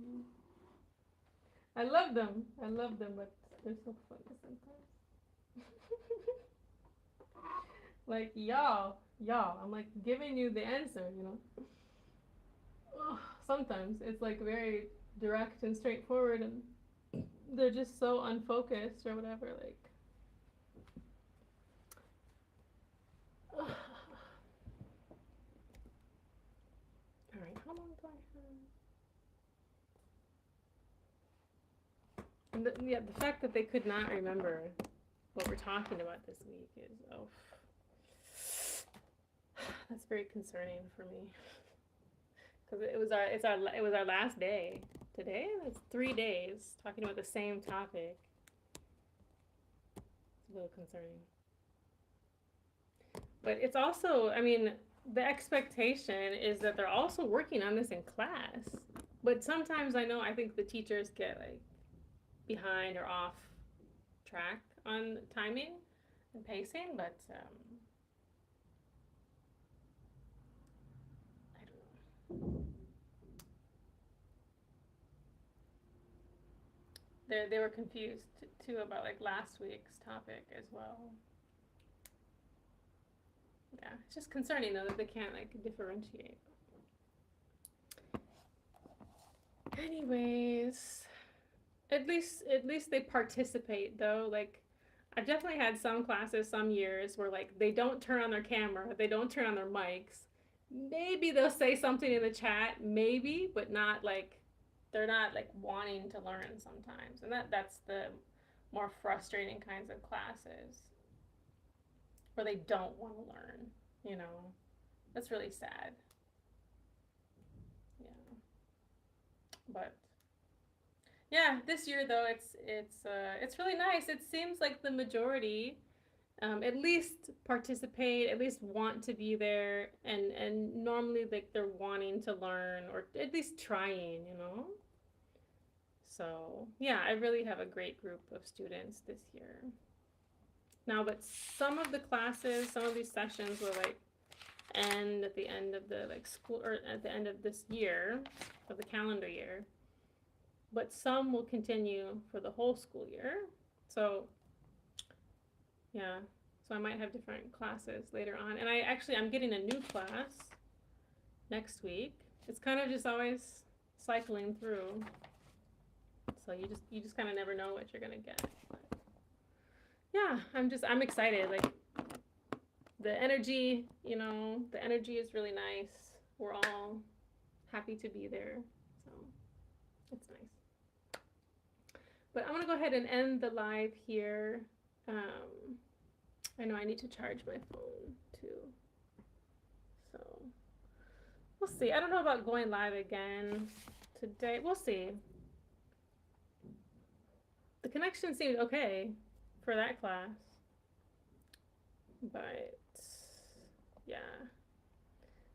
I love them, but they're so funny sometimes. Like y'all, I'm like giving you the answer, you know. Ugh, sometimes it's like very direct and straightforward, and they're just so unfocused or whatever. Like, ugh. All right, how long do I have? And yeah, the fact that they could not remember what we're talking about this week is that's very concerning for me. Because it was our last day today. It's 3 days talking about the same topic. It's a little concerning. But it's also, I mean, the expectation is that they're also working on this in class. But sometimes I think the teachers get like behind or off track on timing and pacing, but I don't know. They were confused too about like last week's topic as well. Yeah, it's just concerning though that they can't like differentiate. Anyways, at least they participate though. Like I've definitely had some classes, some years where like they don't turn on their camera, they don't turn on their mics. Maybe they'll say something in the chat, maybe, but not like they're not like wanting to learn sometimes. And that's the more frustrating kinds of classes where they don't want to learn, you know. That's really sad. Yeah. But Yeah, this year though, it's really nice. It seems like the majority, at least participate, at least want to be there, and normally like they're wanting to learn or at least trying, you know. So yeah, I really have a great group of students this year. Now, but some of the classes, some of these sessions will like end at the end of the like school or at the end of this year, of the calendar year. But some will continue for the whole school year. So yeah, so I might have different classes later on. And I'm getting a new class next week. It's kind of just always cycling through. So you just kind of never know what you're gonna get. But yeah, I'm excited. Like the energy, you know, the energy is really nice. We're all happy to be there. So it's nice. But I'm gonna go ahead and end the live here. I know I need to charge my phone too. So we'll see. I don't know about going live again today. We'll see. The connection seemed okay for that class. But yeah.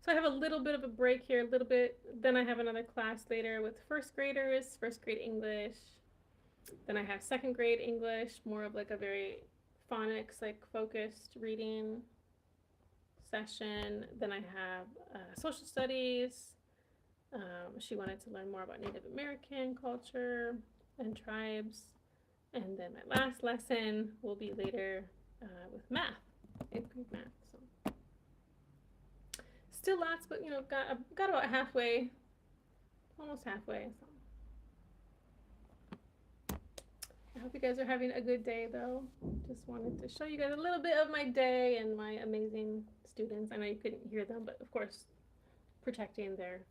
So I have a little bit of a break here, a little bit. Then I have another class later with first graders, first grade English. Then I have second grade English, more of like a very phonics, like focused reading session. Then I have social studies. She wanted to learn more about Native American culture and tribes. And then my last lesson will be later with math, 8th grade math. So still lots, but you know, got about halfway, almost halfway. So I hope you guys are having a good day, though. Just wanted to show you guys a little bit of my day and my amazing students. I know you couldn't hear them, but of course, protecting their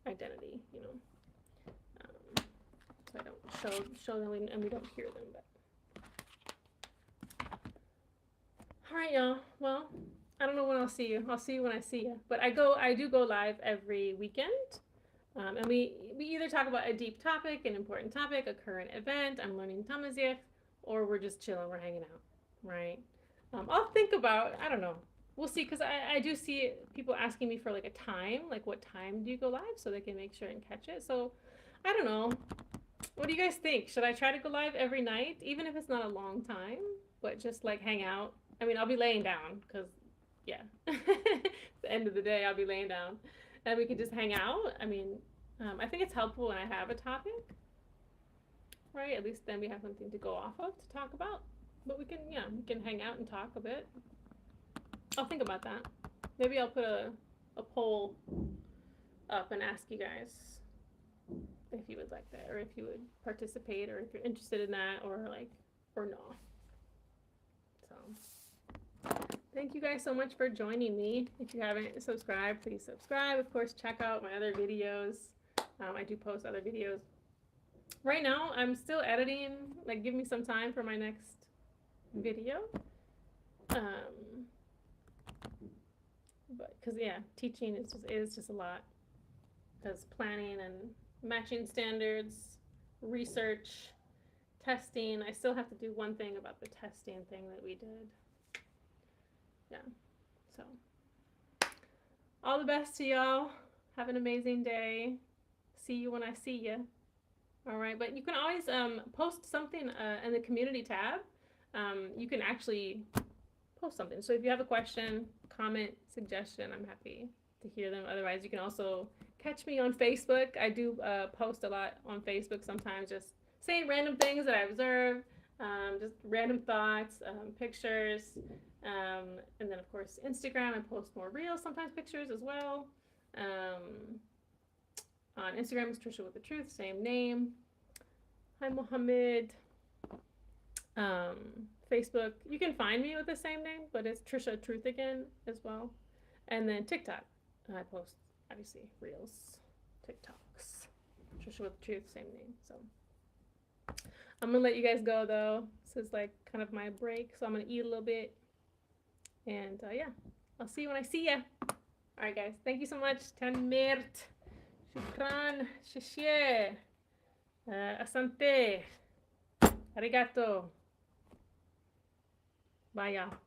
identity, you know. So I don't show them and we don't hear them. But all right, y'all. Well, I don't know when I'll see you. I'll see you when I see you. But I do go live every weekend. And we either talk about a deep topic, an important topic, a current event, I'm learning Amazigh, or we're just chilling, we're hanging out, right? I'll think about, I don't know. We'll see, because I do see people asking me for like a time, like what time do you go live, so they can make sure and catch it. So I don't know. What do you guys think? Should I try to go live every night, even if it's not a long time, but just like hang out? I mean, I'll be laying down, because yeah, at the end of the day, I'll be laying down. And we could just hang out. I mean, I think it's helpful when I have a topic, right? At least then we have something to go off of to talk about. But we can hang out and talk a bit. I'll think about that. Maybe I'll put a poll up and ask you guys if you would like that, or if you would participate, or if you're interested in that, or no. So thank you guys so much for joining me. If you haven't subscribed, please subscribe. Of course, check out my other videos. I do post other videos. Right now, I'm still editing. Like, give me some time for my next video. But because yeah, teaching is just a lot. Because planning and matching standards, research, testing. I still have to do one thing about the testing thing that we did. Yeah. So all the best to y'all. Have an amazing day. See you when I see you. All right, but you can always post something in the community tab. You can actually post something. So if you have a question, comment, suggestion, I'm happy to hear them. Otherwise, you can also catch me on Facebook. I do post a lot on Facebook sometimes, just saying random things that I observe, just random thoughts, pictures. And then, of course, Instagram, I post more reels, sometimes pictures as well. On Instagram is Tricia with the Truth, same name. Hi, Mohammed. Facebook, you can find me with the same name, but it's Tricia Truth again as well. And then TikTok, I post, obviously, reels, TikToks. Tricia with the Truth, same name. So I'm going to let you guys go, though. This is like kind of my break, so I'm going to eat a little bit. And yeah, I'll see you when I see ya. All right, guys. Thank you so much. Tanmirt. Shukran. Shishye. Asante. Arigato. Bye, y'all.